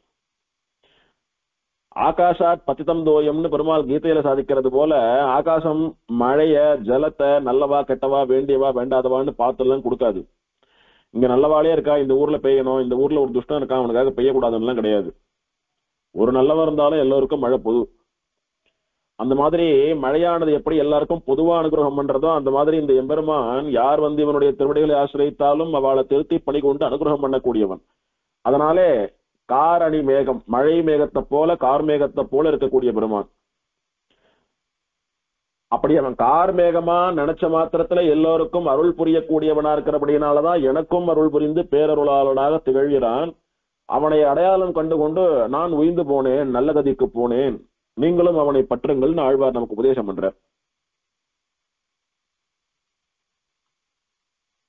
ஆகாஷாத் பதிதம் தோயம்னு பெருமாள் கீதையில சாதிக்கிறது போல ஆகாசம் மழைய ஜலத்தை நல்லவா கெட்டவா வேண்டியவா வேண்டாதவான்னு பார்த்துலாம் கொடுக்காது. இங்க நல்லவாளே இருக்கா, இந்த ஊர்ல பெய்யணும், இந்த ஊர்ல ஒரு துஷ்டம் இருக்கா அவனுக்காக பெய்யக்கூடாதுன்னு கிடையாது. ஒரு நல்லவன் இருந்தாலும் எல்லோருக்கும் மழை பொது. அந்த மாதிரி மழையானது எப்படி எல்லாருக்கும் பொதுவா அனுகிரகம் பண்றதோ அந்த மாதிரி இந்த எம்பெருமான் யார் வந்து இவனுடைய திருவடிகளை ஆசிரியத்தாலும் அவளை திருத்தி பணி கொண்டு அனுகிரகம் பண்ணக்கூடியவன். அதனாலே காரணி மேகம் மழை மேகத்தை போல கார்மேகத்தை போல இருக்கக்கூடிய பெருமான். அப்படி அவன் கார்மேகமா நினைச்ச மாத்திரத்துல எல்லோருக்கும் அருள் புரியக்கூடியவனா இருக்கிறபடினாலதான் எனக்கும் அருள் புரிந்து பேரருளாளனாக திகழ்கிறான். அவனை அடையாளம் கண்டு கொண்டு நான் உய்ந்து போனேன், நல்ல கதிக்கு போனேன், நீங்களும் அவனை பற்றுங்கள்னு ஆழ்வார் நமக்கு உபதேசம் பண்றார்.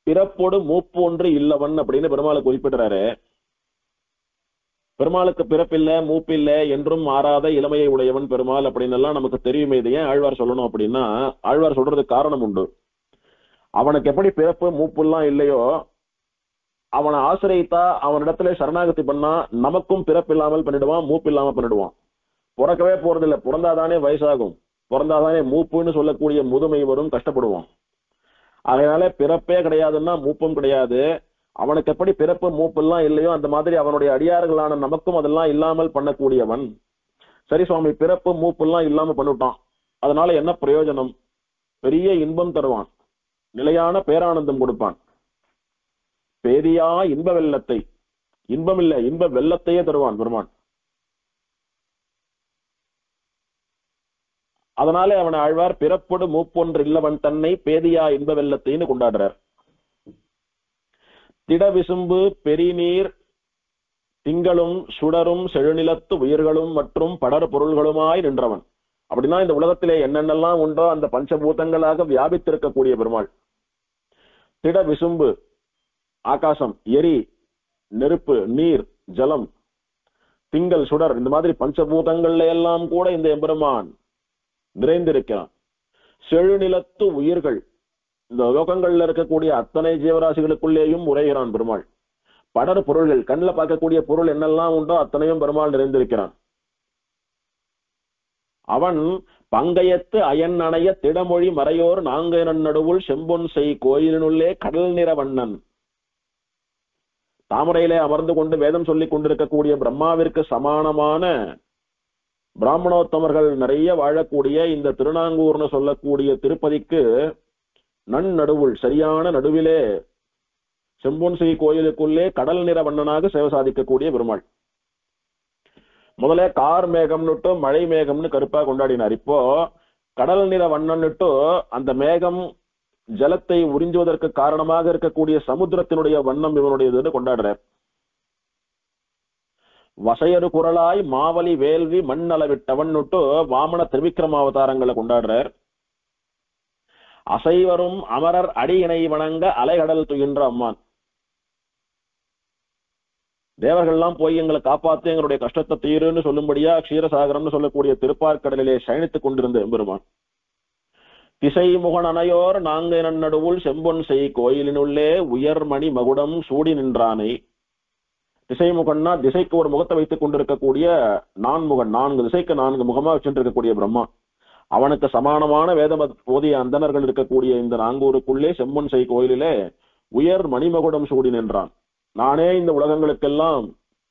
பிறப்போடு மூப்பு ஒன்று இல்லவன் அப்படின்னு பெருமாளை குறிப்பிடுறாரு. பெருமாளுக்கு பிறப்பில்லை மூப்பில்லை என்றும் மாறாத இளமையை உடையவன் பெருமாள் அப்படின்னு எல்லாம் நமக்கு தெரியுமே. இது ஏன் ஆழ்வார் சொல்லணும் அப்படின்னா, ஆழ்வார் சொல்றதுக்கு காரணம் உண்டு. அவனுக்கு எப்படி பிறப்பு மூப்பு எல்லாம் இல்லையோ, அவனை ஆசிரியத்தா அவனிடத்துல சரணாகதி பண்ணா நமக்கும் பிறப்பில்லாமல் பண்ணிடுவான், மூப்பு இல்லாம பண்ணிடுவான். பிறக்கவே போறதில்லை, பிறந்தாதானே வயசாகும், பிறந்தாதானே மூப்புன்னு சொல்லக்கூடிய முதுமை வரும், கஷ்டப்படுவான். அதனால பிறப்பே கிடையாதுன்னா மூப்பும் கிடையாது. அவனுக்கு எப்படி பிறப்பு மூப்பு எல்லாம் இல்லையோ அந்த மாதிரி அவனுடைய அடியார்களான நமக்கும் அதெல்லாம் இல்லாமல் பண்ணக்கூடியவன். சரி சுவாமி, பிறப்பு மூப்பு எல்லாம் இல்லாம பண்ணிவிட்டான், அதனால என்ன பிரயோஜனம்? பெரிய இன்பம் தருவான், நிலையான பேரானந்தம் கொடுப்பான். பேதியா இன்ப வெள்ளத்தை, இன்பம் இல்ல இன்ப வெள்ளத்தையே தருவான் பெருமான். அதனாலே அவனை ஆழ்வார் பிறப்பொடு மூப்பொன்று இல்லவன் தன்னை பேதியா இன்ப வெள்ளத்தைன்னு கொண்டாடுறார். திட விசும்பு பெரிநீர் திங்களும் சுடரும் செழுநிலத்து உயிர்களும் மற்றும் படர் பொருள்களுமாய் நின்றவன். அப்படின்னா இந்த உலகத்திலே என்னென்னலாம் உண்டோ அந்த பஞ்சபூதங்களாக வியாபித்திருக்கக்கூடிய பெருமாள். திட விசும்பு ஆகாசம், எரி நெருப்பு, நீர் ஜலம், திங்கள் சுடர், இந்த மாதிரி பஞ்சபூதங்கள்ல எல்லாம் கூட இந்த எம்பெருமான் நிறைந்திருக்கிறான். செழுநிலத்து உயிர்கள், இந்த லோகங்கள்ல இருக்கக்கூடிய அத்தனை ஜீவராசிகளுக்குள்ளேயும் உரைகிறான் பெருமாள். படர் பொருள்கள், கண்ணில் பார்க்கக்கூடிய பொருள் என்னெல்லாம் உண்டோ அத்தனையும் பெருமாள் நிறைந்திருக்கிறான். அவன் பங்கையத்து அயன் அணைய திடமொழி மறையோர் நாங்கனன் நடுவுள் செம்பொன் செய் கோயிலினுள்ளே கடல் நிற வண்ணன். தாமரையிலே அமர்ந்து கொண்டு வேதம் சொல்லிக் கொண்டிருக்கக்கூடிய பிரம்மாவிற்கு சமானமான பிராமணோத்தமர்கள் நிறைய வாழக்கூடிய இந்த திருநாங்கூர்னு சொல்லக்கூடிய திருப்பதிக்கு நடுவுள், சரியான நடுவிலே செம்பொன் செய் கோயிலுக்குள்ளே கடல் நிற வண்ணனாக சேவை சாதிக்கக்கூடிய பெருமாள். முதல்ல கார் மேகம்னுட்டு மழை மேகம்னு கருப்பா கொண்டாடினார். இப்போ கடல் நிற வண்ணன்னுட்டு அந்த மேகம் ஜலத்தை உறிஞ்சுவதற்கு காரணமாக இருக்கக்கூடிய சமுத்திரத்தினுடைய வண்ணம் இவனுடையதுன்னு கொண்டாடுறார். வசையரு குரலாய் மாவலி வேள்வி மண் அளவிட்டவன்னுட்டு வாமன திரிவிக்ரம அவதாரங்களை கொண்டாடுறார். அசைவரும் அமரர் அடி இணை வணங்க அலைகடல் துயின்ற அம்மான். தேவர்கள்லாம் போய் எங்களை காப்பாத்து எங்களுடைய கஷ்டத்தை தீருன்னு சொல்லும்படியா க்ஷீரசாகரம்னு சொல்லக்கூடிய திருப்பார்கடலிலே சயனித்துக் கொண்டிருந்த எம்பெருமான். திசை முகன் அணையோர் நாங்க நடுவுள் செம்பொன் செய் கோயிலினுள்ளே உயர்மணி மகுடம் சூடி நின்றானை. திசைமுகன்னா திசைக்கு ஒரு முகத்தை வைத்துக் கொண்டிருக்கக்கூடிய நான்முகன், 4 திசைக்கு 4 முகமா வச்சுட்டு இருக்கக்கூடிய பிரம்மா. அவனுக்கு சமானமான வேத ஓதிய அந்தணர்கள் இருக்கக்கூடிய இந்த நாங்கூருக்குள்ளே செம்பொன் செய் கோயிலிலே உயர் மணிமகுடம் சூடி நின்றான். நானே இந்த உலகங்களுக்கெல்லாம்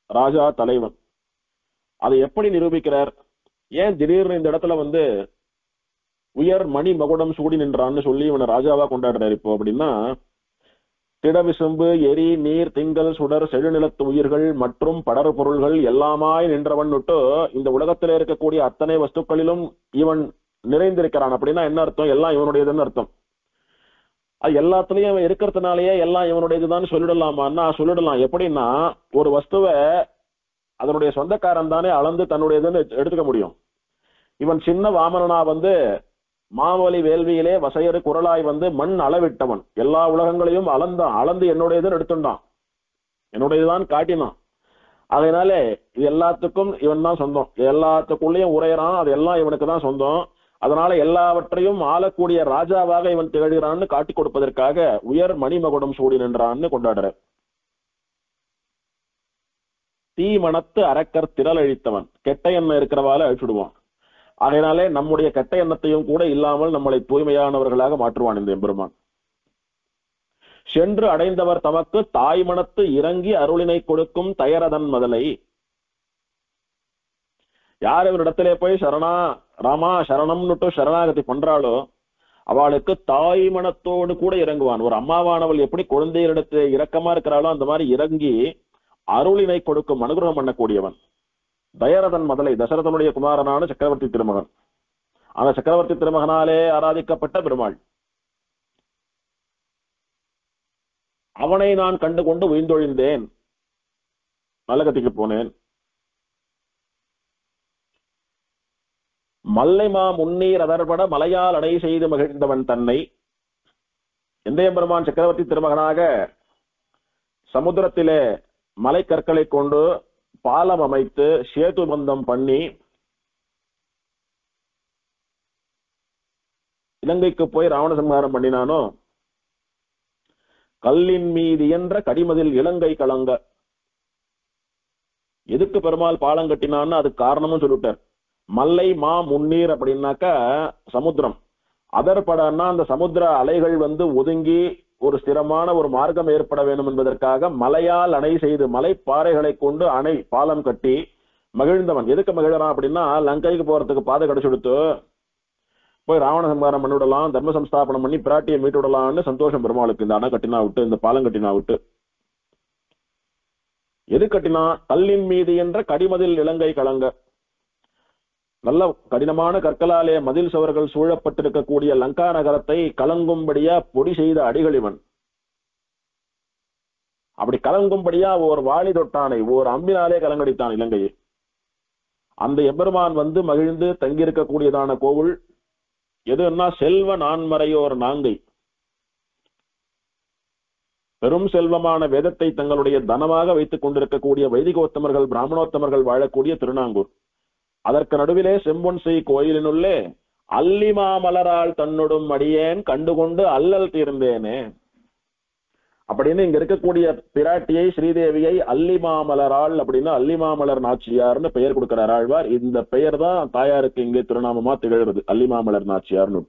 ராஜா தலைவன். அதை எப்படி நிரூபிக்கிறார்? ஏன் திடீர்னு இந்த இடத்துல உயர் மணி மகுடம் சூடி நின்றான்னு சொல்லி இவனை ராஜாவா கொண்டாடுறாரு இப்போ அப்படின்னா, திடவிசும்பு எரி நீர் திங்கள் சுடர் செழுநிலத்து உயிர்கள் மற்றும் படர் பொருள்கள் எல்லாமாய் நின்றவன் விட்டு இந்த உலகத்திலே இருக்கக்கூடிய அத்தனை வஸ்துக்களிலும் இவன் நிறைந்திருக்கிறான். அப்படின்னா என்ன அர்த்தம்? எல்லாம் இவனுடையதுன்னு அர்த்தம். அது எல்லாத்துலயும் இவன் இருக்கிறதுனாலயே எல்லாம் இவனுடையதுதான் சொல்லிடலாமான்னா சொல்லிடலாம். எப்படின்னா, ஒரு வஸ்துவை அதனுடைய சொந்தக்காரன் தானே அளந்து தன்னுடையதுன்னு எடுத்துக்க முடியும். இவன் சின்ன வாமனனா மாவலி வேள்வியிலே வசையரு குரலாய் மண் அளவிட்டவன். எல்லா உலகங்களையும் அளந்து என்னுடையதுன்னு எடுத்துட்டான், என்னுடையதுதான் காட்டினான். அதனால இது எல்லாத்துக்கும் இவன் தான் சொந்தம், எல்லாத்துக்குள்ளேயும் உரையறான், அது எல்லாம் இவனுக்கு தான் சொந்தம். அதனால எல்லாவற்றையும் ஆளக்கூடிய ராஜாவாக இவன் திகழ்கிறான்னு காட்டி கொடுப்பதற்காக உயர் மணிமகுடம் சூடி நின்றான்னு கொண்டாடுற. தீ மணத்து அரக்கர் திரள் அழித்தவன், கெட்ட எண்ணம் இருக்கிறவால அழிச்சுடுவான். அதனாலே நம்முடைய கெட்ட எண்ணத்தையும் கூட இல்லாமல் நம்மளை தூய்மையானவர்களாக மாற்றுவான் இந்த எம்பெருமான். சென்று அடைந்தவர் தமக்கு தாய் மனத்து இறங்கி அருளினை கொடுக்கும் தயரதன் முதலை. யார் இவரிடத்திலே போய் சரணா ராமா சரணம்னுட்டு சரணாகதி பண்றாளோ அவளுக்கு தாய் மனத்தோடு கூட இறங்குவான். ஒரு அம்மாவானவள் எப்படி குழந்தைகளிடத்து இரக்கமா இருக்கிறாளோ அந்த மாதிரி இறங்கி அருளினை கொடுக்கும் அனுகிரகம் பண்ணக்கூடியவன். தயரதன் முதலை, தசரதனுடைய குமாரனான சக்கரவர்த்தி திருமகன். அந்த சக்கரவர்த்தி திருமகனாலே ஆராதிக்கப்பட்ட பெருமாள். அவனை நான் கண்டு கொண்டு உயிர்ந்தொழிந்தேன், நல்லகத்திக்கு போனேன். மல்லைமா முன்னீர் அதர்பட மலையால் அடை செய்து மகிழ்ந்தவன் தன்னை. எந்தைய பெருமான் சக்கரவர்த்தி திருமகனாக சமுத்திரத்திலே மலை கற்களை கொண்டு பாலம் அமைத்து சேது பந்தம் பண்ணி இலங்கைக்கு போய் ராவண சம்ஹாரம் பண்ணினானோ, கல்லின் மீது என்ற கடிமதில் இலங்கை கலங்க. எதுக்கு பெருமாள் பாலம் கட்டினான்னு அதுக்கு காரணமும் சொல்லிட்டார். மல்லை மா முன்னீர் அப்படின்னாக்கா சமுத்திரம், அதர்படன்னா அந்த சமுத்திர அலைகள் ஒதுங்கி ஒரு ஸ்திரமான ஒரு மார்க்கம் ஏற்பட வேண்டும் என்பதற்காக மலையால் அணை செய்து மலைப்பாறைகளை கொண்டு அணை பாலம் கட்டி மகிழ்ந்தவன். எதுக்கு மகிழறான் அப்படின்னா, லங்கைக்கு போறதுக்கு பாதை கிடைச்சுடுத்து, போய் ராவண சம்ஹாரம் பண்ணி விடலாம், தர்ம சம்ஸ்தாபனம் பண்ணி பிராட்டியை மீட்டு விடலாம்னு சந்தோஷம் பெருமாளுக்கு. இந்த அணை கட்டினா விட்டு, இந்த பாலம் கட்டினா விட்டு. எது கட்டினா? கல்லின் மீது என்ற கடிமதில் இலங்கை கலங்க. நல்ல கடினமான கற்களாலே மதில் சுவர்கள் சூழப்பட்டிருக்கக்கூடிய லங்கா நகரத்தை கலங்கும்படியா பொடி செய்த அடிகள் இவன். அப்படி கலங்கும்படியா ஓர் வாளி தொட்டானை, ஓர் அம்பினாலே கலங்கடித்தான் இலங்கையை. அந்த எம்பெருமான் மகிழ்ந்து தங்கியிருக்கக்கூடியதான கோவில் எதுன்னா, செல்வ நான்மறையோர் நாங்கை. பெரும் செல்வமான வேதத்தை தங்களுடைய தனமாக வைத்துக் கொண்டிருக்கக்கூடிய வைதிகோத்தமர்கள் பிராமணோத்தமர்கள் வாழக்கூடிய திருநாங்கூர். அதற்கு நடுவிலே செம்பொன்செய் கோயிலினுள்ளே அல்லிமா மலரால் தன்னுடும் அடியேன் கண்டுகொண்டு அல்லல் தீர்ந்தேனே அப்படின்னு இங்க இருக்கக்கூடிய பிராட்டியை ஸ்ரீதேவியை அல்லிமாமலராள் அப்படின்னு அல்லிமாமலர் நாச்சியார்னு பெயர் கொடுக்கிறார் ஆழ்வார். இந்த பெயர் தான் தாயாருக்கு இங்கே திருநாமமா திகழ்கிறது, அல்லிமாமலர் நாச்சியார்னு.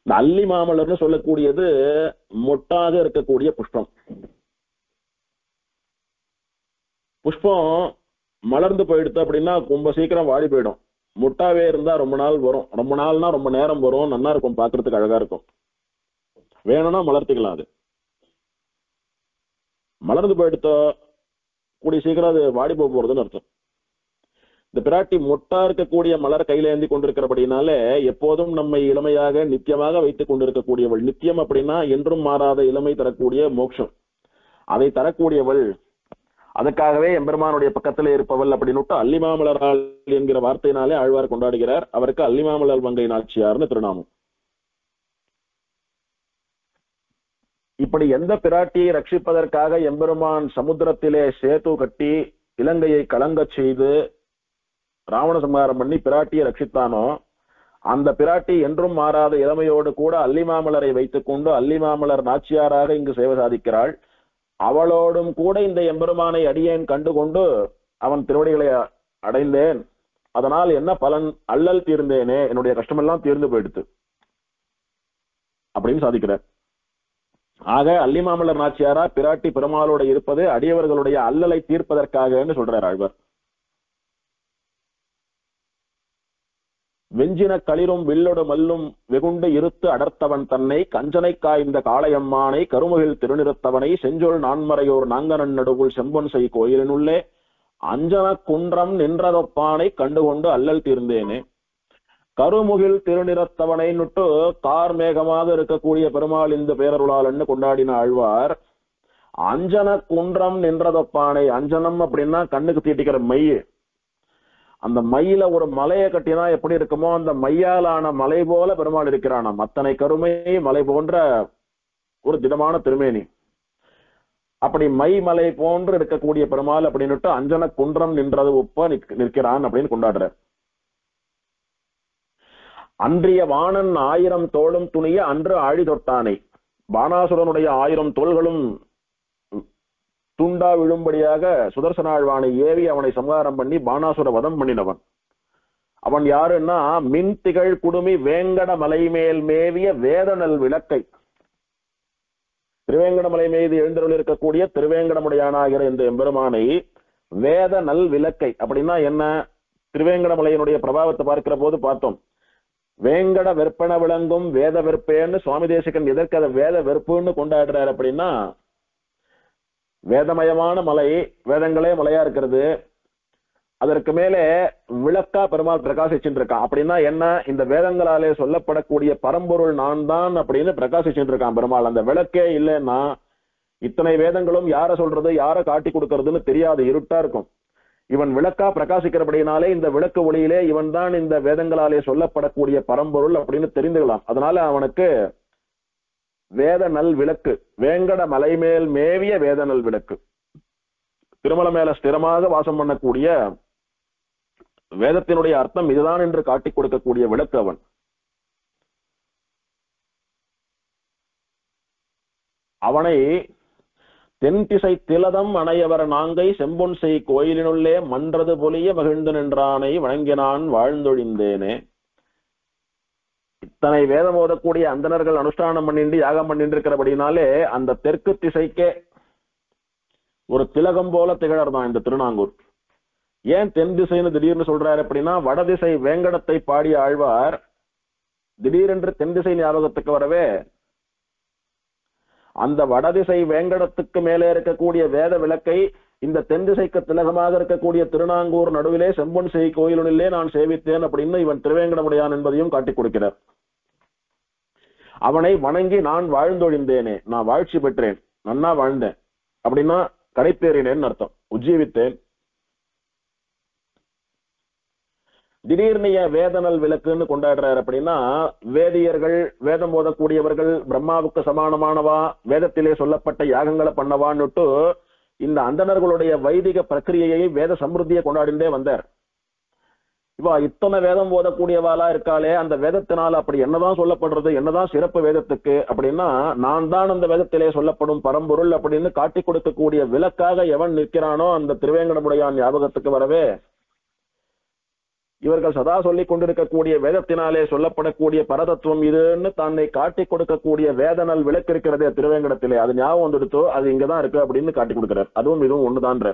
இந்த அல்லிமாமலர்னு சொல்லக்கூடியது மொட்டாக இருக்கக்கூடிய புஷ்பம். புஷ்பம் மலர்ந்து போயிடுத்து அப்படின்னா ரொம்ப சீக்கிரம் வாடி போயிடும். முட்டாவே இருந்தா ரொம்ப நாள் வரும், ரொம்ப நாள்னா ரொம்ப நேரம் வரும், நல்லா இருக்கும், பாக்குறதுக்கு அழகா இருக்கும். வேணும்னா மலர்த்திக்கலாம். அது மலர்ந்து போயிடுத்த கூடிய சீக்கிரம் அது வாடி போறதுன்னு அர்த்தம். இந்த பிராட்டி மொட்டா இருக்கக்கூடிய மலர் கையில ஏந்தி கொண்டிருக்கிறபடினாலே எப்போதும் நம்மை இளமையாக நித்தியமாக வைத்துக் கொண்டிருக்கக்கூடியவள். நித்தியம் அப்படின்னா என்றும் மாறாத இளமை தரக்கூடிய மோட்சம், அதை தரக்கூடியவள். அதுக்காகவே எம்பெருமானுடைய பக்கத்திலே இருப்பவள் அப்படின்னு அல்லிமாமலராள் என்கிற வார்த்தையினாலே ஆழ்வார் கொண்டாடுகிறார். அவருக்கு அல்லிமாமலர் வங்கை நாச்சியார்னு திருநாமம். இப்படி எந்த பிராட்டியை ரட்சிப்பதற்காக எம்பெருமான் சமுத்திரத்திலே சேது கட்டி இலங்கையை கலங்க செய்து ராவண சம்ஹாரம் பண்ணி பிராட்டியை ரட்சித்தானோ, அந்த பிராட்டி என்றும் மாறாத இளமையோடு கூட அல்லிமாமலரை வைத்துக் கொண்டு அல்லிமாமலர் நாச்சியாராக இங்கு சேவை சாதிக்கிறாள். அவளோடும் கூட இந்த எம்பெருமானை அடியேன் கண்டுகொண்டு அவன் திருவடிகளை அடைந்தேன். அதனால் என்ன பலன்? அல்லல் தீர்ந்தேனே, என்னுடைய கஷ்டமெல்லாம் தீர்ந்து போயிடுத்து அப்படின்னு சாதிக்கிறார். ஆக அல்லிமாமலர் நாச்சியாரா பிராட்டி பெருமாளோட இருப்பது அடியவர்களுடைய அல்லலை தீர்ப்பதற்காக சொல்றார் ஆழ்வார். வெஞ்சின களிரும் வில்லொடு மல்லும் வெகுண்டு இருத்து அடர்த்தவன் தன்னை கஞ்சனை காய்ந்த காளையம்மானை கருமுகில் திருநிறுத்தவனை செஞ்சொல் நான்மறையோர் நாங்கனன் நடுவுள் செம்பொன்செய் கோயிலினுள்ளே அஞ்சன குன்றம் நின்றதொப்பானை கண்டுகொண்டு அல்லல் தீர்ந்தேனே. கருமுகில் திருநிறத்தவனை நுட்டு கார் மேகமாக இருக்கக்கூடிய பெருமாள் இந்த பேரருளாளன்னு கொண்டாடின ஆழ்வார். அஞ்சன குன்றம் நின்றதொப்பானை, அஞ்சனம் அப்படின்னா கண்ணுக்கு தீட்டிக்கிற மைய, அந்த மையில ஒரு மலையை கட்டினா எப்படி இருக்குமோ அந்த மையாலான மலை போல பெருமாள் இருக்கிறானாம். அத்தனை கருமை மலை போன்ற ஒரு திடமான திருமேனி. அப்படி மை மலை போன்று இருக்கக்கூடிய பெருமாள் அப்படின்னு அஞ்சன குன்றம் நின்றது ஒப்ப நிற்கிறான் அப்படின்னு கொண்டாடுற. அன்றிய வாணன் 1000 தோளும் துணிய அன்று ஆழி தொட்டானை, பானாசுரனுடைய 1000 தோள்களும் துண்டா விழும்படியாக சுதர்சனாழ்வானை ஏவி அவனை சம்ஹாரம் பண்ணி பானாசுர வதம் பண்ணினவன். அவன் யாருன்னா மின் திகழ் குடுமி வேங்கட மலை மேல் மேவிய வேதநல் விளக்கை. திருவேங்கட மலை மீது எழுந்தருள் இருக்கக்கூடிய திருவேங்கடமுடையானாகிற இந்த எம்பெருமானை வேத நல் விளக்கை அப்படின்னா என்ன? திருவேங்கடமலையினுடைய பிரபாவத்தை பார்க்கிற போது பார்த்தோம். வேங்கட வெற்பன விளங்கும் வேத வெற்பேன்னு சுவாமி தேசிகன் எதற்கு அதை வேத வெறுப்புன்னு கொண்டாடுறாரு அப்படின்னா, வேதமயமான மலை, வேதங்களே மலையா இருக்கிறது, அதற்கு மேலே விளக்கா பெருமாள் பிரகாசிச்சுட்டு இருக்கான். அப்படின்னா என்ன? இந்த வேதங்களாலே சொல்லப்படக்கூடிய பரம்பொருள் நான் தான் அப்படின்னு பிரகாசிச்சுட்டு இருக்கான் பெருமாள். அந்த விளக்கே இல்லைன்னா இத்தனை வேதங்களும் யார சொல்றது யார காட்டி கொடுக்கறதுன்னு தெரியாது, இருட்டா இருக்கும். இவன் விளக்கா பிரகாசிக்கிறபடினாலே இந்த விளக்கு ஒளியிலே இவன் தான் இந்த வேதங்களாலே சொல்லப்படக்கூடிய பரம்பொருள் அப்படின்னு தெரிந்துக்கலாம். அதனால அவனுக்கு வேத நல் விளக்கு, வேங்கட மலை மேல் மேவிய வேத நல் விளக்கு, திருமலை மேல ஸ்திரமாக வாசம் பண்ணக்கூடிய வேதத்தினுடைய அர்த்தம் இதுதான் என்று காட்டிக் கொடுக்கக்கூடிய விளக்கு அவன். அவனை தென்திசை திலதம் அணையவர் நாங்கை செம்பொன்செய் கோயிலினுள்ளே மன்றது பொலிய மகிழ்ந்து நின்றானை வணங்கினான் வாழ்ந்தொழிந்தேனே. இத்தனை வேதம் ஓதக்கூடிய அந்தணர்கள் அனுஷ்டானம் பண்ணிட்டு யாகம் பண்ணிட்டு இருக்கிறபடினாலே அந்த தெற்கு திசைக்கே ஒரு திலகம் போல திகழறதான் இந்த திருநாங்கூர். ஏன் தென் திசைன்னு திடீர்னு சொல்றாரு அப்படின்னா, வடதிசை வேங்கடத்தை பாடிய ஆழ்வார் திடீரென்று தென் திசை ஞாபகத்துக்கு வரவே அந்த வடதிசை வேங்கடத்துக்கு மேலே இருக்கக்கூடிய வேத விளக்கை இந்த தென் திசைக்கு திலகமாக இருக்கக்கூடிய திருநாங்கூர் நடுவிலே செம்பொன் செய் கோயிலுனிலே நான் சேவித்தேன் அப்படின்னு இவன் திருவேங்கடமுடையான் என்பதையும் காட்டிக் கொடுக்கிறார். அவனை வணங்கி நான் வாழ்ந்தொழிந்தேனே, நான் வாழ்ச்சி பெற்றேன், நன்னா வாழ்ந்தேன் அப்படின்னா கடைத்தேறினேன்னு அர்த்தம், உஜ்ஜீவித்தேன். திடீர்னு வேதனல் விளக்குன்னு கொண்டாடுறாரு அப்படின்னா, வேதியர்கள் வேதம் ஓதக்கூடியவர்கள் பிரம்மாவுக்கு சமானமானவா, வேதத்திலே சொல்லப்பட்ட யாகங்களை பண்ணவான்னுட்டு இந்த அந்தணர்களுடைய வைதிக பிரக்கிரியையை வேத சமிருத்தியை கொண்டாடிண்டே வந்தார். இவா இத்தனை வேதம் ஓதக்கூடியவாளா இருக்காளே, அந்த வேதத்தினால அப்படி என்னதான் சொல்லப்படுறது, என்னதான் சிறப்பு வேதத்துக்கு அப்படின்னா, நான் தான் அந்த வேதத்திலே சொல்லப்படும் பரம்பொருள் அப்படின்னு காட்டி கொடுக்கக்கூடிய விளக்காக எவன் நிற்கிறானோ அந்த திருவேங்கடமுடையான் ஞாபகத்துக்கு வரவே இவர்கள் சதா சொல்லிக் கொண்டிருக்கக்கூடிய வேதத்தினாலே சொல்லப்படக்கூடிய பரதத்துவம் இதுன்னு தன்னை காட்டி கொடுக்கக்கூடிய வேதனல் விளக்கு இருக்கிறதே திருவேங்கடத்திலே, அது ஞாபகம் வந்துடுத்தோ அது இங்கதான் இருக்கு அப்படின்னு காட்டி கொடுக்கிறார். அதுவும் இதுவும் ஒண்ணுதான்ற.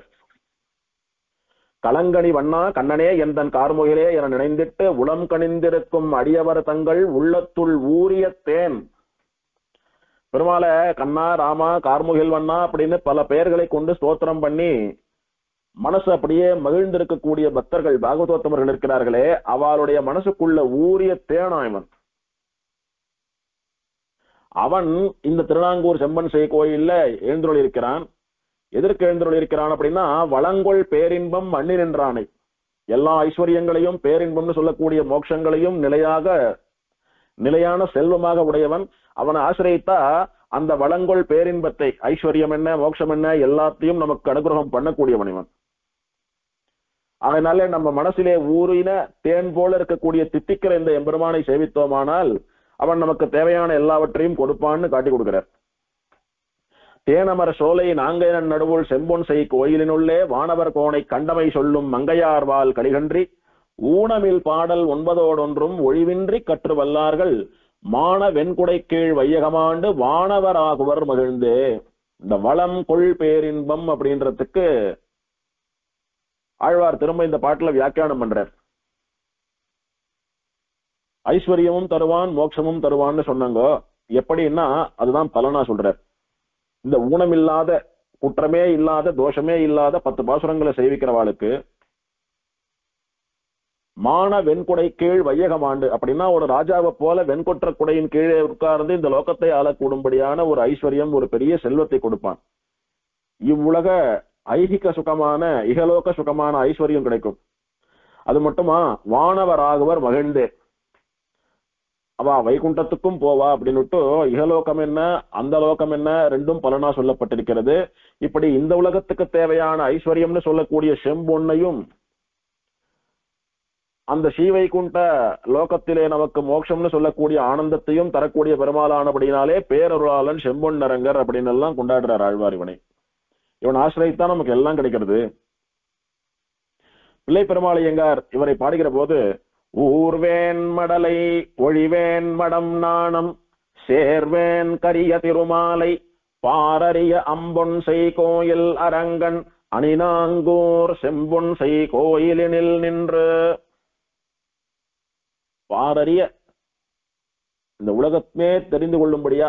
களங்கனி வண்ணா கண்ணனே எந்தன் கார்முகிலே என நினைந்திட்டு உளம் கணிந்திருக்கும் அடியவர் தங்கள் உள்ளத்துள் ஊரிய தேன். பெருமாள கண்ணா ராமா கார்முகில் வண்ணா அப்படின்னு பல பெயர்களை கொண்டு ஸ்தோத்திரம் பண்ணி மனசு அப்படியே மகிழ்ந்திருக்கக்கூடிய பக்தர்கள் பாகவதோத்தமர்கள் இருக்கிறார்களே, அவளுடைய மனசுக்குள்ள ஊரிய தேனா இவன். அவன் இந்த திருநாங்கூர் செம்பன் செய் கோயில்ல எழுந்தருள் இருக்கிறான். எதற்கு எழுந்தருள் இருக்கிறான் அப்படின்னா, வளங்கொள் பேரின்பம் மண்ணி நின்றானை, எல்லா ஐஸ்வர்யங்களையும் பேரின்பம்னு சொல்லக்கூடிய மோட்சங்களையும் நிலையான செல்வமாக உடையவன். அவனை ஆசிரியத்தா அந்த வளங்கொள் பேரின்பத்தை, ஐஸ்வர்யம் என்ன மோட்சம் என்ன எல்லாத்தையும் நமக்கு அனுகிரகம் பண்ணக்கூடியவன் இவன். அதனால நம்ம மனசிலே ஊறின தேன் போல இருக்கக்கூடிய தித்திக்கிற இந்த எம்பெருமானை சேவித்தோமானால் அவன் நமக்கு தேவையான எல்லாவற்றையும் கொடுப்பான்னு காட்டி கொடுக்கிறார். தேனமர சோலை நாங்கையன் நடுவுள் செம்பொன் செய் கோயிலினுள்ளே வானவர் கோணை கண்டமை சொல்லும் மங்கையார்வால் கலிகன்றி ஊனமில் பாடல் 9 ஒழிவின்றி கற்று வல்லார்கள் மான வெண்குடை கீழ் வையகமாண்டு வானவர் ஆகுவர் மகிழ்ந்தே. இந்த வளம் கொள் பேரின்பம் அப்படின்றதுக்கு ஆழ்வார் திரும்ப இந்த பாட்டுல வியாக்கியானம் பண்றார். ஐஸ்வர்யமும் தருவான் மோட்சமும் தருவான்னு சொன்னாங்க. எப்படின்னா அதுதான் பலனா சொல்றார். இந்த ஊனமில்லாத குற்றமே இல்லாத தோஷமே இல்லாத 10 பாசுரங்களை சேவிக்கிறவாளுக்கு மான வெண்குடை கீழ் வையகமாண்டு அப்படின்னா ஒரு ராஜாவை போல வெண்கொற்ற குடையின் கீழே உட்கார்ந்து இந்த லோகத்தை ஆளக்கூடும்படியான ஒரு ஐஸ்வர்யம், ஒரு பெரிய செல்வத்தை கொடுப்பான். இவ்வுலக ஐகிக சுகமான இகலோக சுகமான ஐஸ்வர்யம் கிடைக்கும். அது மட்டுமா, வானவராகவர் மகிழ்ந்தே, அவ வைகுண்டத்துக்கும் போவா அப்படின்னுட்டு இகலோகம் என்ன அந்த லோகம் என்ன ரெண்டும் பலனா சொல்லப்பட்டிருக்கிறது. இப்படி இந்த உலகத்துக்கு தேவையான ஐஸ்வர்யம்னு சொல்லக்கூடிய செம்பொன்னையும் அந்த ஸ்ரீவைகுண்ட லோகத்திலே நமக்கு மோட்சம்னு சொல்லக்கூடிய ஆனந்தத்தையும் தரக்கூடிய பெருமாளானபடினாலே பேரருளாளன் செம்பொன் நரங்கர் அப்படின்னு எல்லாம் கொண்டாடுறார் ஆழ்வார். இவன் ஆசிரியத்தான் நமக்கு எல்லாம் கிடைக்கிறது. பிள்ளை பெருமாளையங்கார் இவரை பாடுகிற போது, ஊர்வேன் மடலை ஒழிவேன் மடம் நாணம் சேர்வேன் கரிய திருமாலை பாரறிய அம்பொன் செய் கோயில் அரங்கன் அணிநாங்கூர் செம்பொன் செய் கோயிலினில் நின்று. பாரறிய இந்த உலகமே தெரிந்து கொள்ளும்படியா,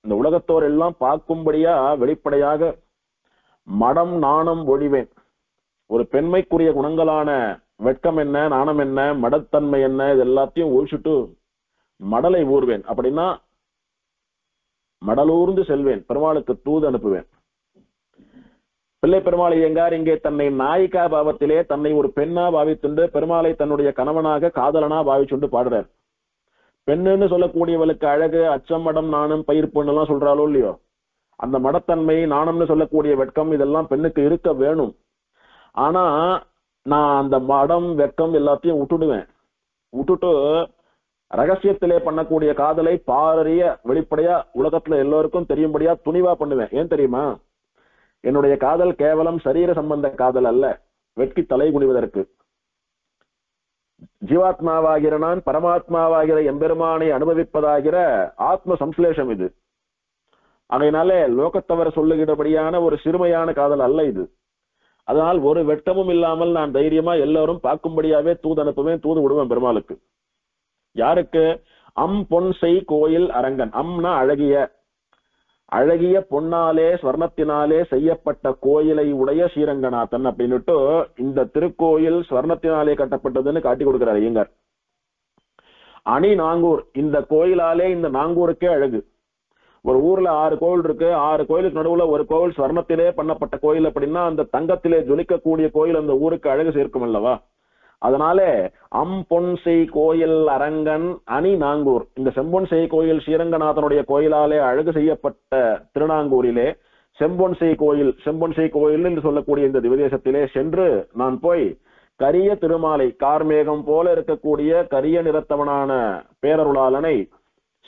இந்த உலகத்தோர் எல்லாம் பார்க்கும்படியா வெளிப்படையாக மடம் நாணம் ஒழிவேன், ஒரு பெண்மைக்குரிய குணங்களான வெட்கம் என்ன நாணம் என்ன மடத்தன்மை என்ன இது எல்லாத்தையும் ஒழிச்சுட்டு மடலை ஊர்வேன். அப்படின்னா மடலூர்ந்து செல்வேன், பெருமாளுக்கு தூது அனுப்புவேன். பிள்ளை பெருமாளை எங்கார் இங்கே தன்னை நாயிகா பாவத்திலே தன்னை ஒரு பெண்ணா பாவித்துண்டு பெருமாளை தன்னுடைய கணவனாக காதலனா பாவிச்சுண்டு பாடுறார். பெண்ணுன்னு சொல்லக்கூடியவளுக்கு அழகு அச்சம் மடம் நாணம் பயிர்ப்புன்னு எல்லாம் சொல்றாளோ இல்லையோ, அந்த மடத்தன்மை நாணம்னு சொல்லக்கூடிய வெட்கம் இதெல்லாம் பெண்ணுக்கு இருக்க வேணும். ஆனா நான் அந்த மடம் வெட்கம் எல்லாத்தையும் விட்டுட்டு ரகசியத்திலே பண்ணக்கூடிய காதலை பாரறிய வெளிப்படையா உலகத்துல எல்லோருக்கும் தெரியும்படியா துணிவா பண்ணுவேன். ஏன் தெரியுமா, என்னுடைய காதல் கேவலம் சரீர சம்பந்த காதல் அல்ல, வெட்கி தலை குனிவதற்கு. ஜீவாத்மாவாகிற நான் பரமாத்மாவாகிற எம்பெருமானை அனுபவிப்பதாகிற ஆத்ம சம்ஸ்லேஷம் இது. அதனாலே லோகத்தவர் சொல்லுகிறபடியான ஒரு சிறுமையான காதல் அல்ல இது. அதனால் ஒரு வெட்டமும் இல்லாமல் நான் தைரியமா எல்லாரும் பார்க்கும்படியாவே தூது அனுப்புவேன், தூது விடுவேன் பெருமாளுக்கு. யாருக்கு? பொன் செய் கோயில் அரங்கன். அம்னா அழகிய, அழகிய பொன்னாலே ஸ்வர்ணத்தினாலே செய்யப்பட்ட கோயிலை உடைய ஸ்ரீரங்கநாதன் அப்படின்னுட்டு இந்த திருக்கோயில் ஸ்வர்ணத்தினாலே கட்டப்பட்டதுன்னு காட்டி கொடுக்கிறார் ஐயங்கார். அணி நாங்கூர், இந்த கோயிலாலே இந்த நாங்கூருக்கே அழகு. ஒரு ஊர்ல 6 கோவில் இருக்கு, 6 கோயிலுக்கு நடுவுல ஒரு கோவில் ஸ்வர்ணத்திலே பண்ணப்பட்ட கோயில் அப்படின்னா அந்த தங்கத்திலே ஜொலிக்கக்கூடிய கோயில் அந்த ஊருக்கு அழகு சேர்க்கும் அல்லவா? அதனால பொன் செய் கோயில் அரங்கன் அணி நாங்கூர், இந்த செம்பொன் செய் கோயில் ஸ்ரீரங்கநாதனுடைய கோயிலாலே அழகு செய்யப்பட்ட திருநாங்கூரிலே செம்பொன் செய் கோயில், செம்பொன் செய் கோயில் என்று சொல்லக்கூடிய இந்த திவதேசத்திலே சென்று நான் போய் கரிய திருமாலை, கார்மேகம் போல இருக்கக்கூடிய கரிய நிறத்தவனான பேரருளாளனை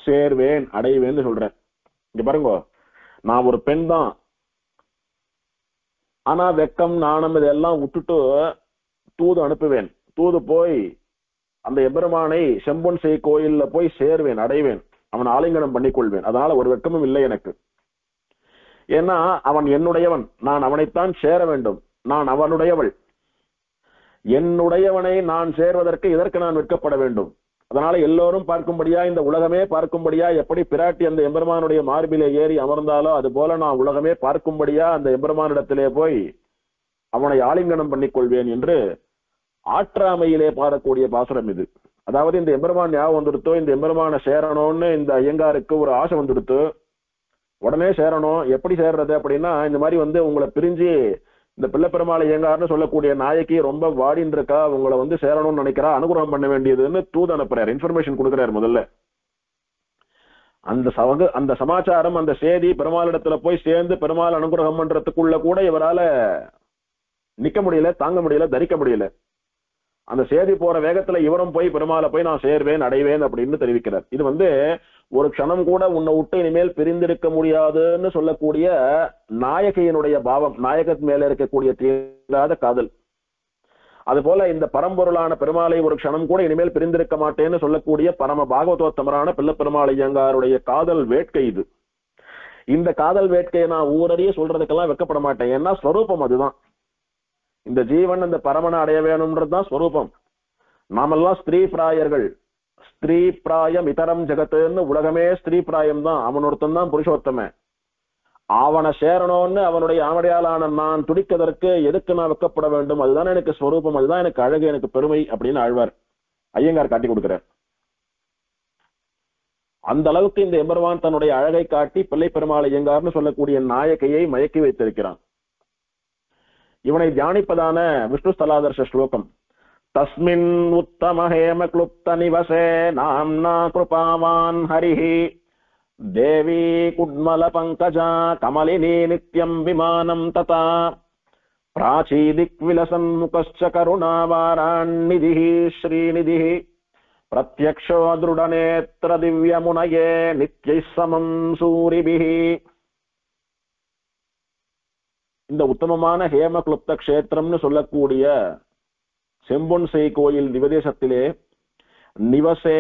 சேர்வேன், அடைவேன்னு சொல்றேன். இங்க பாருங்க, நான் ஒரு பெண் தான், ஆனா வெக்கம் நாணம் இதெல்லாம் விட்டுட்டு தூது அனுப்புவேன். தூது போய் அந்த எபெருமானை செம்பொன் செய் கோயில்ல போய் சேர்வேன், அடைவேன், அவன் ஆலிங்கனம் பண்ணிக்கொள்வேன். அதனால ஒரு வெக்கமும் இல்லை எனக்கு. ஏன்னா அவன் என்னுடையவன், நான் அவனைத்தான் சேர வேண்டும், நான் அவனுடையவள். என்னுடையவனை நான் சேர்வதற்கு இதற்கு நான் வெட்கப்பட வேண்டும். அதனால எல்லோரும் பார்க்கும்படியா, இந்த உலகமே பார்க்கும்படியா, எப்படி பிராட்டி அந்த எம்பெருமானுடைய மார்பிலே ஏறி அமர்ந்தாலோ அது போல நான் உலகமே பார்க்கும்படியா அந்த எம்பெருமானிடத்திலே போய் அவனை ஆலிங்கனம் பண்ணிக்கொள்வேன் என்று ஆற்றாமையிலே பாடக்கூடிய பாசுரம் இது. அதாவது இந்த எம்பெருமான் ஞாபகம் வந்துடுத்தோ, இந்த எம்பெருமான சேரணும்னு இந்த ஐயங்காருக்கு ஒரு ஆசை வந்துடுத்து, உடனே சேரணும். எப்படி சேர்றது அப்படின்னா, இந்த மாதிரி உங்களை பிரிஞ்சு இந்த பிள்ளை பெருமாள் ஐயங்கார்னு சொல்லக்கூடிய நாயக்கி ரொம்ப வாடின்னு இருக்கா, உங்களை சேரணும்னு நினைக்கிறா, அனுகிரகம் பண்ண வேண்டியதுன்னு தூது அனுப்புறாரு, இன்ஃபர்மேஷன் கொடுக்குறாரு. முதல்ல அந்த சமாச்சாரம், அந்த செய்தி பெருமாளிடத்துல போய் சேர்ந்து பெருமாள் அனுகிரகம் பண்றதுக்குள்ள கூட இவரால நிக்க முடியல, தாங்க முடியல, தரிக்க முடியல. அந்த செய்தி போற வேகத்துல இவரும் போய் பெருமாளை போய் நான் சேர்வேன், அடைவேன் அப்படின்னு தெரிவிக்கிறார். இது ஒரு க்ஷணம் கூட உன்னை விட்டு இனிமேல் பிரிந்திருக்க முடியாதுன்னு சொல்லக்கூடிய நாயகியினுடைய பாவம், நாயகத் மேல இருக்கக்கூடிய தீராத காதல். அது போல இந்த பரம்பொருளான பெருமாளை ஒரு க்ஷணம் கூட இனிமேல் பிரிந்திருக்க மாட்டேன்னு சொல்லக்கூடிய பரம பாகவதோத்தமரான பிள்ளை பெருமாள் ஐயங்காருடைய காதல் வேட்கை இது. இந்த காதல் வேட்கையை நான் ஊரறிய சொல்றதுக்கெல்லாம் வெக்கப்பட மாட்டேன். ஏன்னா ஸ்வரூபம் அதுதான். இந்த ஜீவன் அந்த பரமனை அடைய வேணும்ன்றதுதான் ஸ்வரூபம். நாமெல்லாம் ஸ்திரீ பிராயர்கள், ஸ்திரீ பிராயம் இதரம் ஜெகத்துன்னு உலகமே ஸ்திரீ பிராயம் தான். அவன் ஒருத்தன் தான் புருஷோத்தம. அவனை சேரணும்னு அவனுடைய ஆவடையாளான நான் துடிக்கதற்கு எதுக்கு நான் வெக்கப்பட வேண்டும்? அதுதான் எனக்கு ஸ்வரூபம், அதுதான் எனக்கு அழகு, எனக்கு பெருமை அப்படின்னு ஆழ்வார் ஐயங்கார் காட்டி கொடுக்கிறார். அந்த அளவுக்கு இந்த எம்பெருமான் தன்னுடைய அழகை காட்டி பிள்ளை பெருமாள் ஐயங்கார்னு சொல்லக்கூடிய நாயகையை மயக்கி வைத்திருக்கிறான். இவனை தியானிப்பதான விஷ்ணு ஸ்தலாதர்ஷ ஸ்லோகம். தஸ்மின் உத்தம ஹேம க்ளுப்த நிவசே நாம்னா கிருபாவான் ஹரிஹி தேவி குட்மல பங்கஜா கமலினி நித்யம் விமானம் ததா பிராச்சீ திக்விலசன் முகஸ்ச கருணாவாரான்நிதிஹி ஸ்ரீநிதிஹி பிரத்யக்ஷோ திருடநேத்ர திவ்யமுனயே நித்யைः சமம் சூரிபிஹி. இந்த உத்தமமான ஹேம கிளுப்த கஷேத்திரம்னு சொல்லக்கூடிய செம்பொன் செய் கோயில் திவதேசத்திலே நிவசே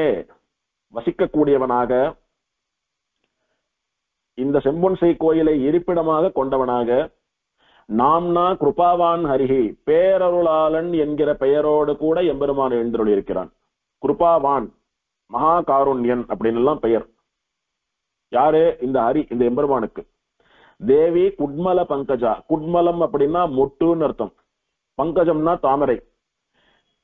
வசிக்கக்கூடியவனாக, இந்த செம்பொன் செய் கோயிலை இருப்பிடமாக கொண்டவனாக, நாம்னா கிருபாவான் ஹரிஹி பேரருளாளன் என்கிற பெயரோடு கூட எம்பெருமான் எழுந்தருள் இருக்கிறான். கிருபாவான் மகா காருண்யன் அப்படின்னு எல்லாம் பெயர். யாரு? இந்த ஹரி, இந்த எம்பெருமானுக்கு. தேவி குட்மல பங்கஜா, குட்மலம் அப்படின்னா மொட்டுன்னு அர்த்தம், பங்கஜம்னா தாமரை.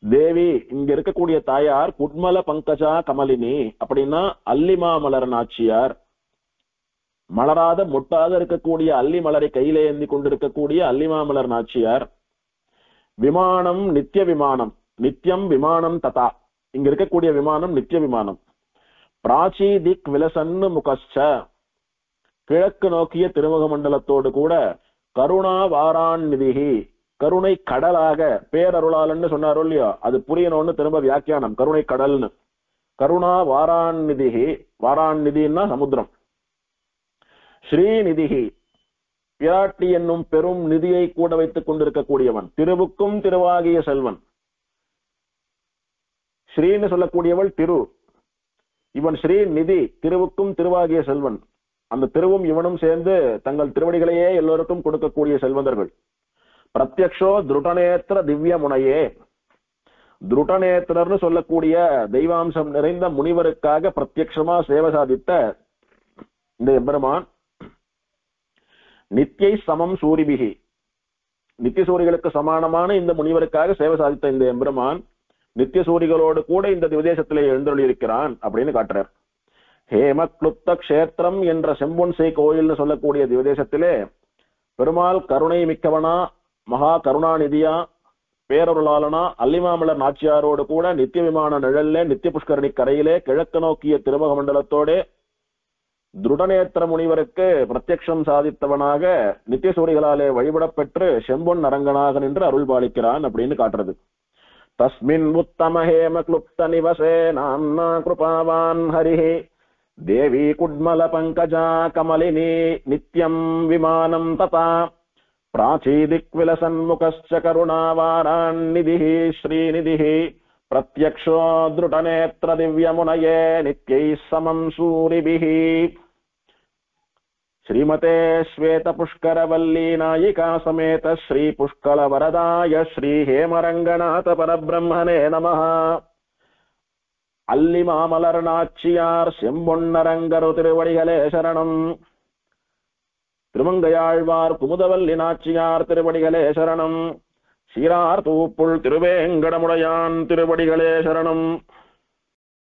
தேவி இங்க இருக்கக்கூடிய தாயார் குட்மல பங்கஜா கமலினி அப்படின்னா அல்லிமா மலர் நாச்சியார். மலராத மொட்டாத இருக்கக்கூடிய அல்லி மலரை கையில ஏந்தி கொண்டிருக்கக்கூடிய அல்லிமா மலர் நாச்சியார். விமானம் நித்திய விமானம், நித்தியம் விமானம் ததா, இங்க இருக்கக்கூடிய விமானம் நித்திய விமானம். பிராச்சி திக் விலசன்னு முகஸ்ச, கிழக்கு நோக்கிய திருமுக மண்டலத்தோடு கூட கருணா வாரான்நிதிஹி, கருணை கடலாக, பேரருளாளன்னு சொன்னாரோ இல்லையோ, அது புரியணும்னு திரும்ப வியாக்கியானம், கருணை கடல்னு. கருணா வாரான்நிதிஹி, வாரான்நிதினா சமுத்திரம். ஸ்ரீநிதிஹி, பிராட்டி என்னும் பெரும் நிதியை கூட வைத்துக் கொண்டிருக்கக்கூடியவன், திருவுக்கும் திருவாகிய செல்வன். ஸ்ரீன்னு சொல்லக்கூடியவள் திரு, இவன் ஸ்ரீ நிதி, திருவுக்கும் திருவாகிய செல்வன். அந்த திருவும் இவனும் சேர்ந்து தங்கள் திருவடிகளையே எல்லோருக்கும் கொடுக்கக்கூடிய செல்வந்தர்கள். பிரத்யக்ஷோ திருடநேத்திர திவ்ய முனையே, திருடநேத்திரர்னு சொல்லக்கூடிய தெய்வாம்சம் நிறைந்த முனிவருக்காக பிரத்யக்ஷமா சேவை சாதித்த இந்த எம்பெருமான் நித்தியை சமம் சூரிபிகி, நித்திய சூரிகளுக்கு சமானமான இந்த முனிவருக்காக சேவை சாதித்த இந்த எம்பெருமான் நித்திய சூரிகளோடு கூட இந்த திவதேசத்திலே எழுந்தருளியிருக்கிறான் அப்படின்னு காட்டுறார். ஹேமக்ளுப்த கஷேத்திரம் என்ற செம்பொன்சை கோயில்னு சொல்லக்கூடிய திவதேசத்திலே பெருமாள் கருணை மிக்கவனா, மகா கருணாநிதியா, பேரருளாளனா, அல்லிமாமலர் நாச்சியாரோடு கூட நித்திய விமான நிழல்ல நித்திய புஷ்கரணி கரையிலே கிழக்கு நோக்கிய திருமுக மண்டலத்தோட திருடநேத்திர முனிவருக்கு பிரத்யக்ஷம் சாதித்தவனாக நித்திய சூரிகளாலே வழிபடப்பெற்று செம்பொன் அரங்கனாக நின்று அருள் பாலிக்கிறான் அப்படின்னு காட்டுறது. தஸ்மின் உத்தம ஹேம கிளுப்த நிவசே நாம்னா கிருபாவான் ஹரிஹி தேவி குட்மல பங்கஜா கமலினி நித்யம் விமானம் ததா பிராச்சீதிக் விலசன்முகஸ்ச கருணாவாரான்நிதிஹி ஸ்ரீநிதிஹி பிரத்யக்ஷோ திருடநேத்திர திவ்யமுனயே நித்யை சமம் சூரிபிஹி. ஸ்ரீமதே ஸ்வேத புஷ்கரவல்லி நாயிகா சமேத ஸ்ரீ புஷ்கல வரதாய ஸ்ரீ ஹேமரங்கநாத பரபிரம்மனே நமஹ. அல்லிமாமலர் நாச்சியார் செம்பொன்னரங்கரு திருவடிகளே சரணம். திருமங்கையாழ்வார் குமுதவல்லி நாச்சியார் திருவடிகளே சரணம். சீரார் தூப்புள் திருவேங்கடமுடையான் திருவடிகளே சரணம்.